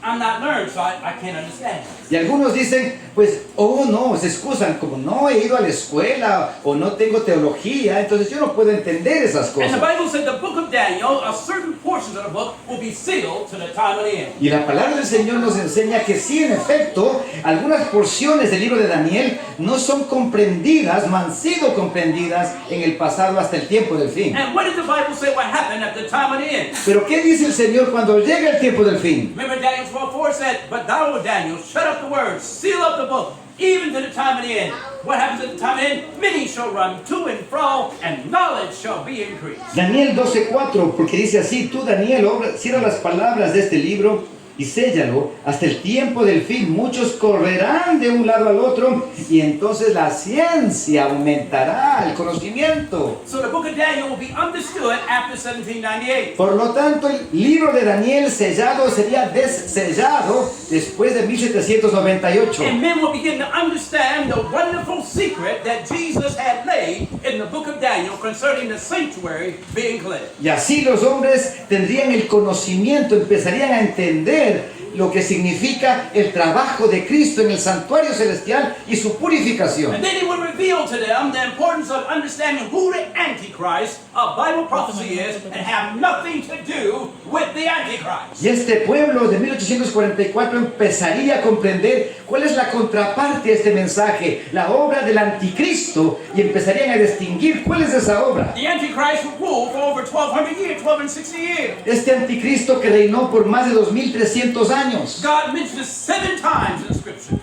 I'm not learned, so I can't understand. Y algunos dicen, pues, oh no, se excusan, como no he ido a la escuela o no tengo teología, entonces yo no puedo entender esas And the cosas. Bible said the book of Daniel, a certain portions of the book will be sealed to the time of the end. Y la palabra del Señor nos enseña que sí, en efecto, algunas porciones del libro de Daniel no son comprendidas, no han sido comprendidas en el pasado hasta el tiempo del fin. And what did the Bible say what happened at the time of the end? Pero ¿qué dice el Señor cuando llega el tiempo del fin? Remember Daniel 12:4 said, but thou, O Daniel, shut up the words, seal up the book, even to the time of the end. What happens at the time of the end? Many shall run to and fro, and knowledge shall be increased. Daniel 12:4, porque dice así, tú Daniel, cierra las palabras de este libro y séllalo hasta el tiempo del fin. Muchos correrán de un lado al otro y entonces la ciencia aumentará, el conocimiento. So the book of Daniel will be understood after 1798. Por lo tanto, el libro de Daniel sellado sería dessellado después de 1798. And men will begin to understand the wonderful secret that Jesus had laid in the book of Daniel concerning the sanctuary being cleansed. Y así los hombres tendrían el conocimiento, empezarían a entender lo que significa el trabajo de Cristo en el santuario celestial y su purificación. And then he would reveal to them the importance of understanding who the Antichrist of Bible prophecy is and have nothing to do with the Antichrist. Y este pueblo de 1844 empezaría a comprender cuál es la contraparte de este mensaje, la obra del anticristo, y empezarían a distinguir cuál es esa obra. The Antichrist would rule for over 1,200 years, 1,260 years. Este anticristo que reinó por más de 2300 años, God mentioned it 7 times in Scripture.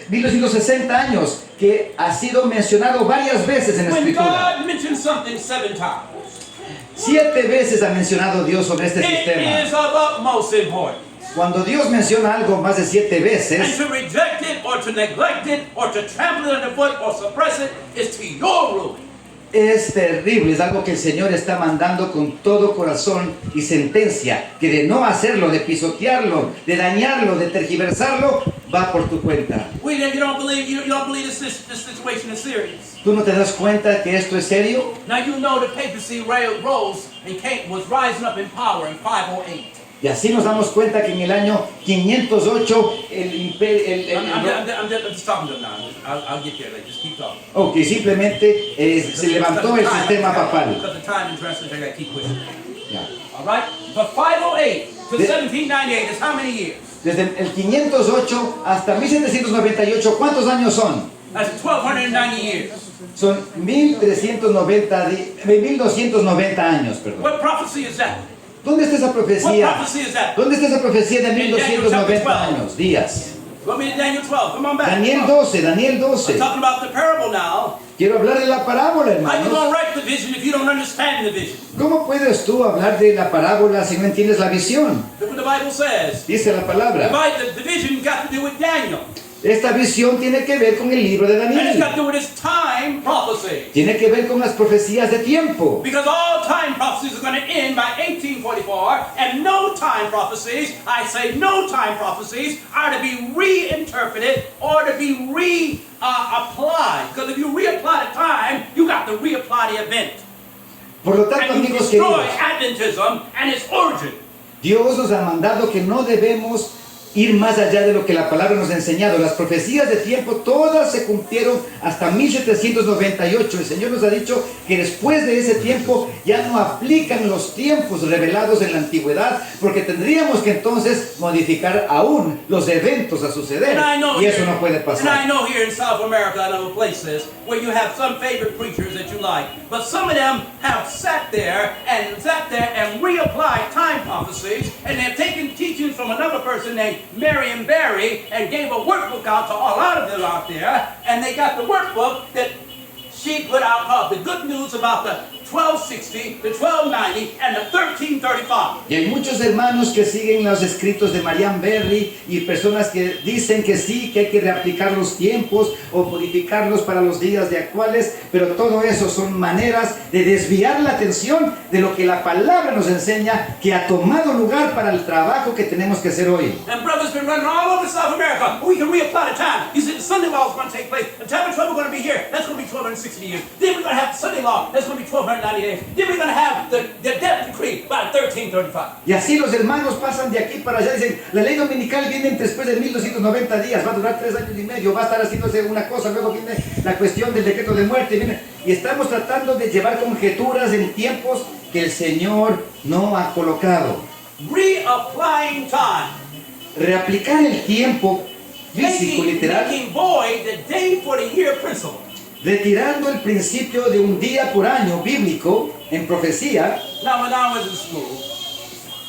1260 años, que ha sido mencionado varias veces en la When escritura. God mentions something 7 times, 7 veces ha mencionado Dios sobre este it sistema. is of utmost importance. Cuando Dios menciona algo más de 7 And veces, to reject it or to neglect it or to trample it underfoot or suppress it is to your ruin. es terrible, es algo que el Señor está mandando con todo corazón y sentencia, que de no hacerlo, de pisotearlo, de dañarlo, de tergiversarlo, va por tu cuenta. You don't believe this situation is serious. ¿Tú no te das cuenta que esto es serio? Now you know the papacy rose and was rising up in power in 508. Y así nos damos cuenta que en el año 508 el imperio... I'm just talking to them now. I'll get there. Just keep talking. Ok, simplemente se levantó el sistema papal. Because the time and translation, I got to keep pushing. Ya. All right? But 508 to 1798 is how many years? Desde el 508 hasta 1798, ¿cuántos años son? That's 1,290 years. Son 1290 años, perdón. What prophecy is that? ¿Dónde está esa What profecía? prophecy is that? ¿Dónde está esa profecía de 1290 años, días? Go me to Daniel 12. Come on back. Daniel 12, Daniel I'm 12. talking about the parable now. Quiero hablar de la parábola, How you hermanos. going to write the vision if you don't understand the vision? ¿Cómo puedes tú hablar de la parábola si no entiendes la visión? Look what the Bible says. Dice la palabra. The vision got to do with Daniel. Esta visión tiene que ver con el libro de And it's got Daniel. to do with his time prophecy. Tiene que ver con las profecías de tiempo. Because all time prophecies are going to end by 1844, and no time prophecies, I say no time prophecies, are to be reinterpreted or to be applied. Because if you reapply the time, you got to reapply the event. Por lo tanto, And you amigos destroy queridos, Adventism and its origin. Dios nos ha mandado que no debemos ir más allá de lo que la palabra nos ha enseñado. Las profecías de tiempo todas se cumplieron hasta 1798. El Señor nos ha dicho que después de ese tiempo ya no aplican los tiempos revelados en la antigüedad, porque tendríamos que entonces modificar aún los eventos a suceder, And I know y eso here- no puede And I pasar. know here in South America, I know places where you have some favorite preachers that you like, but some of them have sat there and reapplied time prophecies, and they've taken teachings from another person named Marion Barry and gave a workbook out to a lot of them out there, and they got the workbook that she put out called The Good News about the 1260, the 1290, and the 1335. Y hay muchos hermanos que siguen los escritos de Marianne Berry y personas que dicen que sí, que hay que reaplicar los tiempos o modificarlos para los días de actuales, pero todo eso son maneras de desviar la atención de lo que la palabra nos enseña que ha tomado lugar para el trabajo que tenemos que hacer hoy. And brother's been running all over South America. We can reapply the time. He said the Sunday law is going to take place. The time of trouble is going to be here. That's going to be 1260 years. Then we're going to have the Sunday law. That's going to be 1290 days. Then we're going to have the death decree by 1335. Y así los hermanos pasan de aquí para allá, dicen, la ley dominical viene después de 1290 días, va a durar 3 años y medio, va a estar haciéndose una cosa, luego viene la cuestión del decreto de muerte, y estamos tratando de llevar conjeturas en tiempos que el Señor no ha colocado. Reapplying time. Reaplicar el tiempo físico, literal, Making void the day for the year principle. retirando el principio de un día por año bíblico en profecía, Now, when I was in school,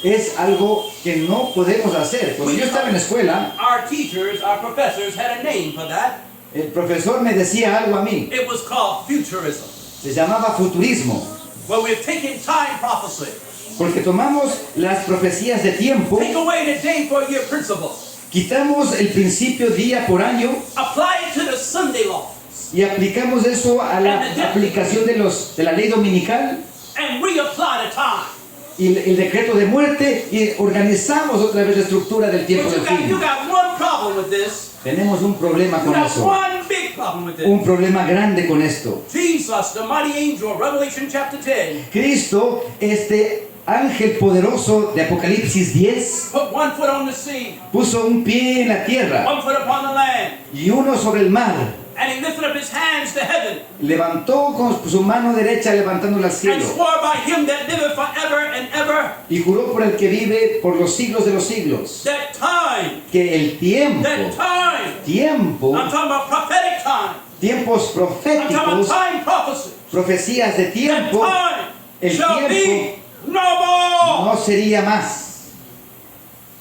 es algo que no podemos hacer. Cuando yo estaba en la escuela, our teachers, our professors had a name for that. el profesor me decía algo a mí, It was called futurism. se llamaba futurismo, Well, we've taken time prophecy. porque tomamos las profecías de tiempo, Take away the day for year principle. quitamos el principio día por año Apply it to the Sunday law. y aplicamos eso a la aplicación de la ley dominical And reapply the time. y el decreto de muerte, y organizamos otra vez la estructura del tiempo But del you fin. got one problem with this. Tenemos un problema You con got eso, one big problem with un this. problema grande con esto. Jesus, the mighty angel, Revelation chapter 10, Cristo, este ángel poderoso de Apocalipsis 10, put one foot on the sea, puso un pie en la tierra one foot upon the land, y uno sobre el mar. and he lifted up his hands to heaven, Levantó con su mano derecha levantándola al and cielo swore by him that liveth forever and ever, y juró por el que vive por los siglos de los siglos, that time, que el tiempo, I'm talking about prophetic time, tiempos I'm talking about proféticos, time prophecy, profecías de that tiempo, time el shall be tiempo no more. no sería más.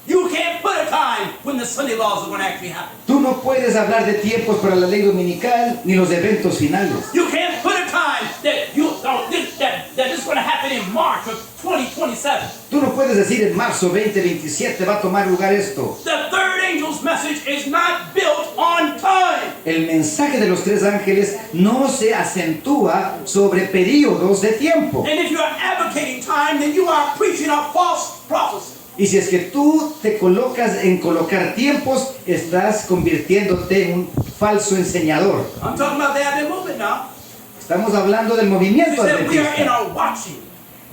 You can't put a time when the Sunday laws are going to actually happen. Tú no puedes hablar de tiempos para la ley dominical ni los eventos finales. You can't put a time that is going to happen in March of 2027. Tú no puedes decir en marzo 2027 va a tomar lugar esto. The third angel's message is not built on time. El mensaje de los tres ángeles no se acentúa sobre periodos de tiempo. And if you are advocating time, then you are preaching a false prophecy. Y si es que tú te colocas en colocar tiempos, estás convirtiéndote en un falso enseñador. I'm talking about the Advent movement now. Estamos hablando del He movimiento said we are in adventista. a watching,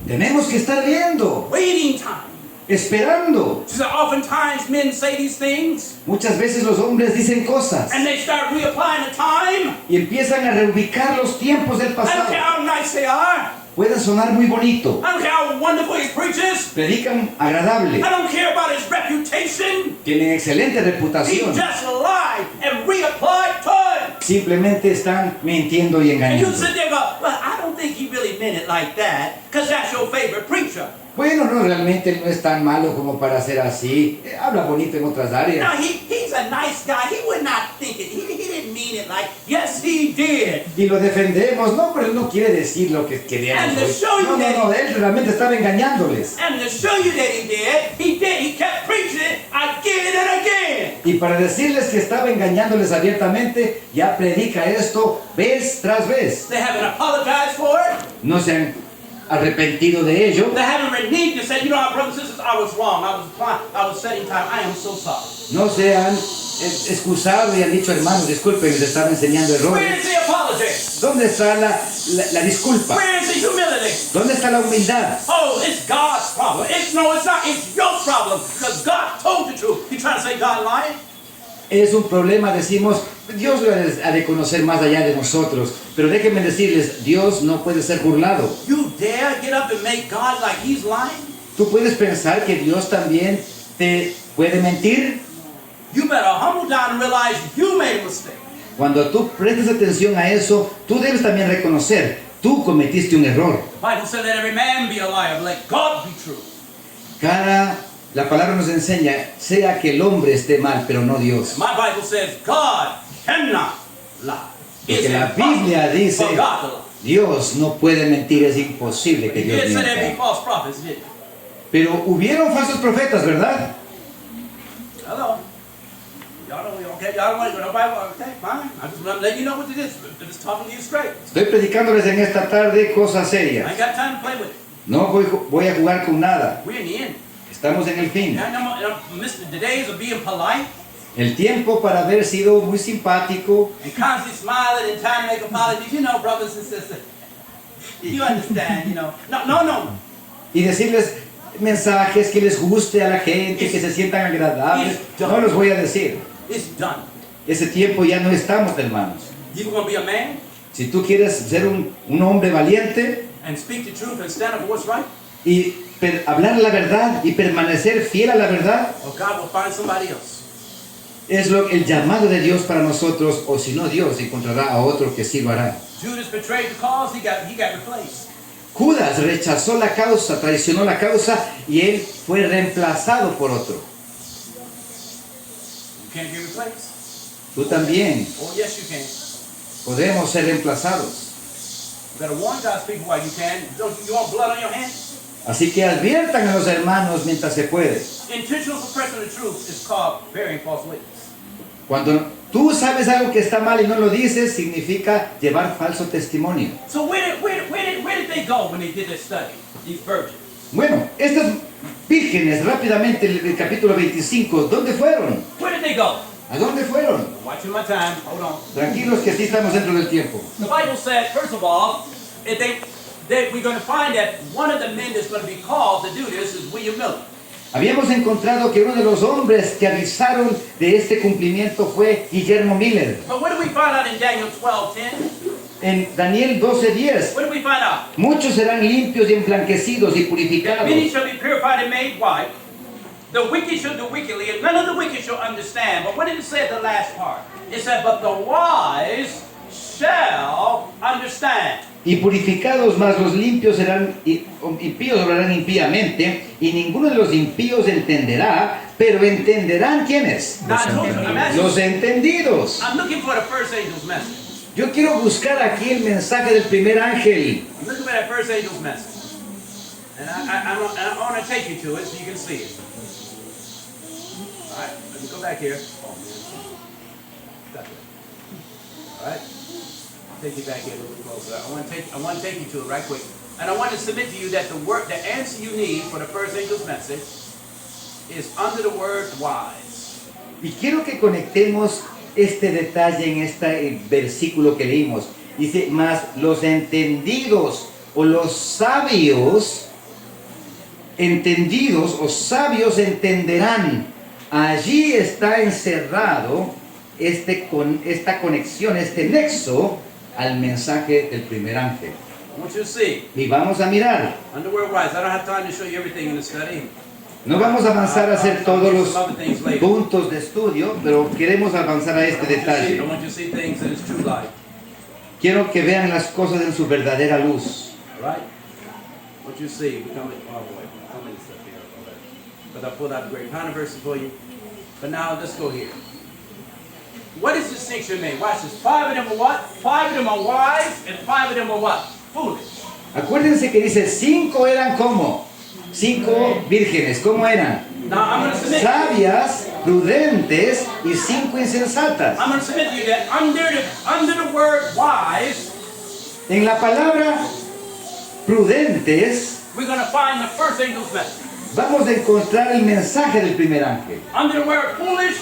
Tenemos que estar viendo, waiting time. esperando. She said oftentimes men say these things Muchas veces los hombres dicen cosas and they start reapplying the time. y empiezan a reubicar los tiempos del I don't pasado. care how nice they are. Pueden sonar muy bonito, I don't care how wonderful he preaches. predican agradable, I don't care about his reputation. tienen excelente He reputación, just lied and reapplied time. simplemente están mintiendo y And you engañando. sit there and go, well, I don't think he really meant it like that, because that's your favorite preacher. Bueno, no, realmente no es tan malo como para ser así. Habla bonito en otras áreas. Now, he's a nice guy. He would not think it. He didn't mean mean it like, yes, he did. Y lo defendemos, no, pero él no quiere decir lo que queríamos And to oír. show you No, él realmente estaba engañándoles. And to show you that he did, he kept preaching it again and again. Y para decirles que estaba engañándoles abiertamente, ya predica esto vez tras vez. They haven't apologized for it. No se han arrepentido de ello. They haven't reneged and said, you know, our brothers and sisters, I was wrong. I was setting time. I am so sorry. No se han excusado y han dicho, hermanos, disculpen, les estaba enseñando Where errores. is the apology? ¿Dónde está la disculpa? Where is the humility? ¿Dónde está la humildad? Oh, it's God's problem. No, it's not. It's your problem. Because God told the truth. You trying to say God lying? Es un problema, decimos, Dios lo ha de conocer más allá de nosotros. Pero déjenme decirles, Dios no puede ser burlado. You dare get up and make God like he's lying? ¿Tú puedes pensar que Dios también te puede mentir? You better humble down and realize you made a mistake. Cuando tú prestes atención a eso, tú debes también reconocer, tú cometiste un error. The Bible said, let every man be a liar, but let God be true. La palabra nos enseña, sea que el hombre esté mal, pero no Dios. My Bible says God cannot lie. Porque It's la impossible Biblia dice, for God to lie. Dios no puede mentir, es imposible que He Dios did say there be mienta. false prophets, didn't he? Pero hubieron falsos profetas, ¿verdad? Hello. Y'all don't, okay, y'all don't want to go to the Bible, okay, fine. I'm just letting you know what it is. I'm just talking to you straight. Estoy predicándoles en esta tarde cosas I serias. ain't got time to play with it. No voy a jugar con nada. We're in the end. Estamos en el fin. The days of being polite El tiempo para haber sido muy simpático and constantly smiling and trying to make apologies, you know, brothers and sisters. You understand, you know. No. y decirles mensajes que les guste a la gente, que se sientan agradables. No los voy a decir. It's done. Ese tiempo ya no estamos, hermanos. You want to be a man Si tú quieres ser un hombre valiente and speak the truth and stand up for what's right, y hablar la verdad y permanecer fiel a la verdad, or God will find somebody else. es el llamado de Dios para nosotros, o si no, Dios encontrará a otro que sí lo hará. Judas betrayed the cause, he got replaced. Judas rechazó la causa, traicionó la causa y él fue reemplazado por otro. You can't get replaced. Tú también Oh, yes, you can. podemos ser reemplazados. You better warn God's people while you can. You want blood on your hands? Así que adviertan a los hermanos mientras se puede. Intentional suppression of the truth is called bearing false witness. Cuando tú sabes algo que está mal y no lo dices, significa llevar falso testimonio. So where did they go when they did their study? These virgins. Bueno, estas vírgenes, rápidamente el capítulo 25, ¿dónde fueron? Where did they go? ¿A dónde fueron? I'm watching my time. Hold on. Tranquilos que sí estamos dentro del tiempo. The Bible said, first of all, we're going to find that one of the men that's going to be called to do this is William Miller. Habíamos encontrado que uno de los hombres que avisaron de este cumplimiento fue Guillermo Miller. But what do we find out in Daniel 12:10? En Daniel 12:10, What do we find out? muchos serán limpios y emblanquecidos y That purificados. many shall be purified and made white. The wicked shall do wickedly, and none of the wicked shall understand. But what did it say at the last part? It said, but the wise shall understand. Y purificados, más los limpios serán impíos, obrarán impíamente, y ninguno de los impíos entenderá, pero entenderán ¿quiénes? Now, I told you, I'm asking- Los entendidos. I'm looking for the first angel's message. Yo quiero buscar aquí el mensaje del primer ángel. I'm looking for that first angel's message. And I want to take you to it so you can see it. All right, let me go back here. Oh, man. Stop it. All right, I'll take you back here a little bit closer. I want to take you to it right quick. And I want to submit to you that the answer you need for the first angel's message is under the word wise. Y quiero que conectemos este detalle en este versículo que leímos. Dice, mas los entendidos o los sabios, entendidos o sabios entenderán. Allí está encerrado esta conexión, este nexo al mensaje del primer ángel. I want you to see Y vamos a mirar. under the word wise. I don't have time to show you everything in the study. No vamos a avanzar a hacer todos los puntos de estudio, pero queremos avanzar a este I detalle. want you to see things in its true light. Quiero que vean las cosas en su verdadera luz. All right? What you see, we come in, oh boy, so many stuff here already. But I pulled out the great kind of verses for you. But now let's go here. what is the distinction made? Watch this. 5 of them are what? 5 of them are wise, and 5 of them are what? Foolish. Acuérdense que dice 5 eran como 5 vírgenes, ¿cómo eran? Now I'm going to submit. Sabias, prudentes y 5 insensatas. I'm going to submit to you that under the word wise, En la palabra prudentes we're going to find the first angel's message. vamos a encontrar el mensaje del primer ángel. Under the word foolish,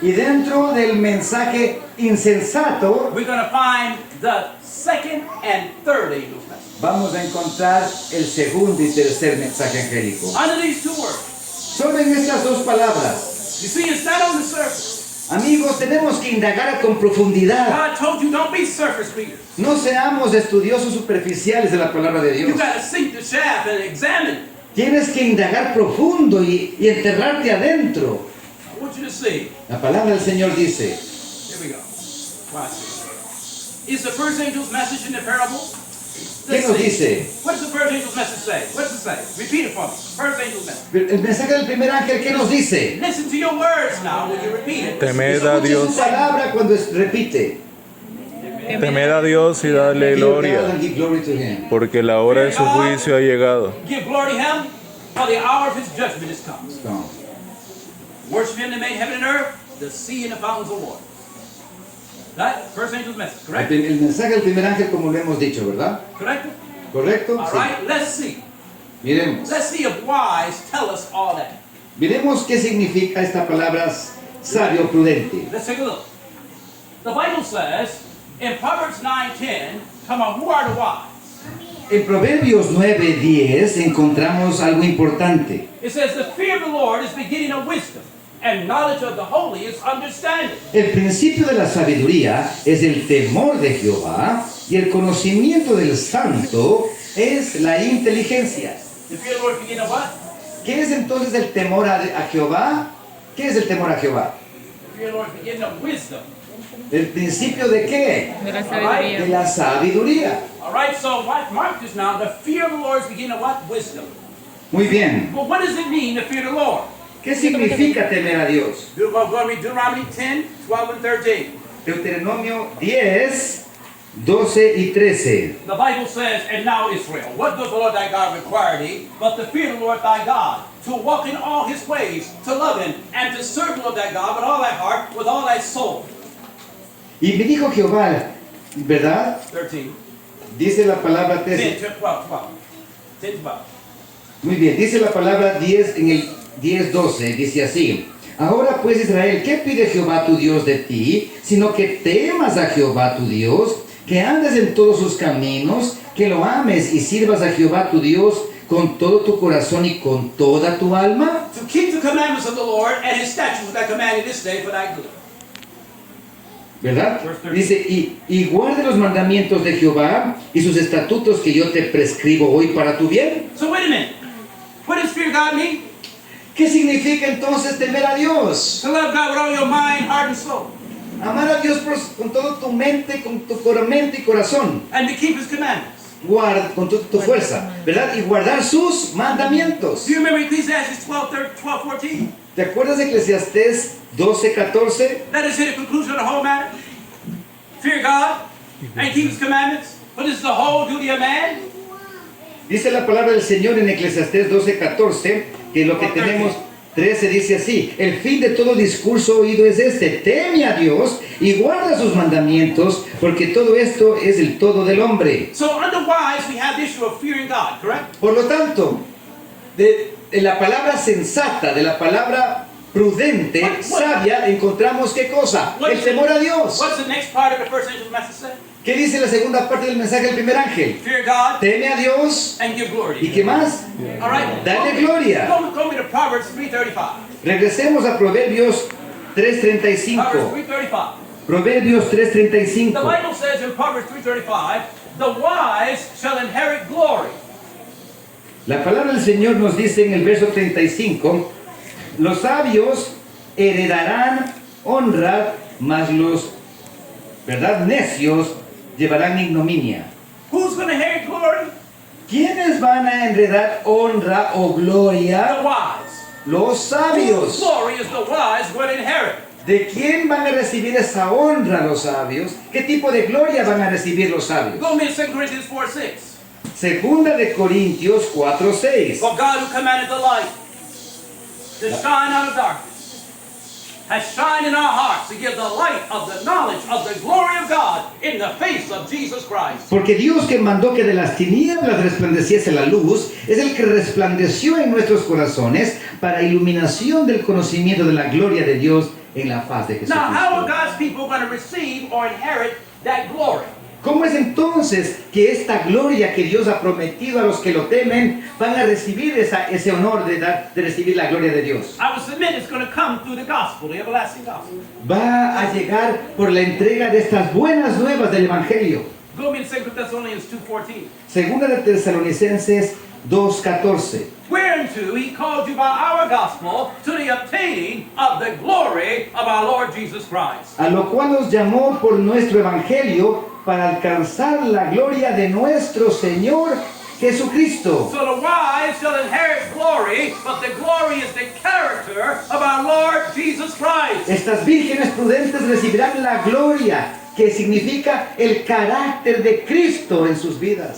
Y dentro del mensaje insensato we're going to find the second and third angel's message. vamos a encontrar el segundo y tercer mensaje angélico. Under these two words, Solo en estas dos palabras, you see, it's not on the surface. amigos, tenemos que indagar con profundidad. God told you don't be surface readers. No seamos estudiosos superficiales de la palabra de You Dios. got to sink the shaft and examine it. Tienes que indagar profundo y enterrarte adentro. I want you to see. La palabra del Señor dice, Here we go. Watch this. Is the first angel's message in the parable? ¿qué nos dice? What does the first angel's message say? What does it say? Repeat it for me. First angel's message. El mensaje del primer ángel, ¿qué nos dice? Listen to your words now when you repeat it. Temed a Escuche Dios, su palabra cuando repite. temed a Dios y dadle Give God gloria, and give glory to Him. porque la hora de su juicio ha llegado. Give glory to him, for the hour of his judgment is come. No. Worship him that made heaven and earth, the sea and the fountains of water. That first angel's message, correct? El mensaje del primer ángel, como lo hemos dicho, ¿verdad? Correct? ¿Correcto? All Sí. right, let's see. Miremos. Let's see if wise tell us all that. Miremos qué significa esta palabra sabio o prudente. Let's take a look. The Bible says in Proverbs 9:10, come on, who are the wise? En Proverbios 9:10 encontramos algo importante. It says the fear of the Lord is beginning of wisdom, and knowledge of the holy is understanding. El principio de la sabiduría es el temor de Jehová y el conocimiento del santo es la inteligencia. The fear of the Lord is beginning of what? ¿Qué es entonces el temor a Jehová? ¿Qué es el temor a Jehová? The fear of the Lord is beginning of wisdom. ¿El principio de qué? De la De sabiduría. la sabiduría. All right, so mark this now. The fear of the Lord is beginning of what? Wisdom. Muy bien. But what does it mean to fear the Lord? ¿Qué significa temer a Dios? We're going to read Deuteronomy 10, 12, and 13. Deuteronomio 10, 12 y 13. The Bible says, and now Israel, what does the Lord thy God require thee, but to fear the Lord thy God, to walk in all his ways, to love him, and to serve the Lord thy God with all thy heart, with all thy soul. Y me dijo Jehová, ¿verdad? 13. Dice la palabra 10, 13. 12, 12. 10, 12. Muy bien, dice la palabra 10 en el 10, 12, dice así. Ahora pues Israel, ¿qué pide Jehová tu Dios de ti? Sino que temas a Jehová tu Dios, que andes en todos sus caminos, que lo ames y sirvas a Jehová tu Dios con todo tu corazón y con toda tu alma. To keep the commandments of the Lord and his statutes that I command you this day for thy good. ¿Verdad? Verse 13. Dice, y guarde los mandamientos de Jehová y sus estatutos que yo te prescribo hoy para tu bien. So wait a minute. What does fear God mean? ¿Qué significa entonces temer a Dios? To love God with all your mind, heart, and soul. Amar a Dios con toda tu mente, con tu mente y corazón. And to keep his commandments. Con toda tu fuerza, ¿verdad? Y guardar sus mandamientos. Do you remember Ecclesiastes 12, 14? ¿Te acuerdas de Eclesiastés 12, 14? Let us hit the conclusion of the whole matter. Fear God and keep his commandments. For this is the whole duty of man. Dice la palabra del Señor en Eclesiastés 12, 14, que lo que tenemos 13 dice así: el fin de todo discurso oído es este: teme a Dios y guarda sus mandamientos, porque todo esto es el todo del hombre. So under wise we have the issue of fearing God, correct? Por lo tanto, de la palabra sensata, de la palabra prudente, sabia, encontramos ¿qué cosa? El temor a Dios. What's the next part of the first angel's message say? ¿Qué dice la segunda parte del mensaje del primer ángel? Fear God Teme a Dios. and give glory to ¿Y him. qué más? All right. Dale gloria. Go me to Proverbs 3:35. Regresemos a Proverbios Proverbs 3:35. 3:35. Proverbios The 3:35. Bible says in Proverbs 3:35, the wise shall inherit glory. La palabra del Señor nos dice en el verso 35, los sabios heredarán honra, mas los, ¿verdad?, necios llevarán ignominia. Who's going to inherit glory? ¿Quiénes van a heredar honra o The gloria? wise. Los Whose sabios. glory is the wise going to inherit? ¿De quién van a recibir esa honra los sabios? ¿Qué tipo de gloria van a recibir los sabios? Go with me to 2 Corinthians 4:6. Segunda de Corintios 4:6. For God who commanded the light to shine out of darkness has shined in our hearts to give the light of the knowledge of the glory of God in the face of Jesus Christ. Porque Dios, que mandó que de las tinieblas resplandeciese la luz, es el que resplandeció en nuestros corazones para iluminación del conocimiento de la gloria de Dios en la faz de Now, how are Jesucristo. God's people going to receive or inherit that glory? ¿Cómo es entonces que esta gloria que Dios ha prometido a los que lo temen van a recibir ese honor de recibir la gloria de Dios? I would submit it's going to come through the gospel, the everlasting gospel. Va a llegar por la entrega de estas buenas nuevas del Evangelio. Go with me to 2 Thessalonians 2:14. Segunda de Tesalonicenses 2:14. Whereunto he called you by our gospel to the obtaining of the glory of our Lord Jesus Christ. A lo cual nos llamó por nuestro Evangelio para alcanzar la gloria de nuestro Señor Jesucristo. So the wise shall inherit glory, but the glory is the character of our Lord Jesus Christ. Estas vírgenes prudentes recibirán la gloria, que significa el carácter de Cristo en sus vidas.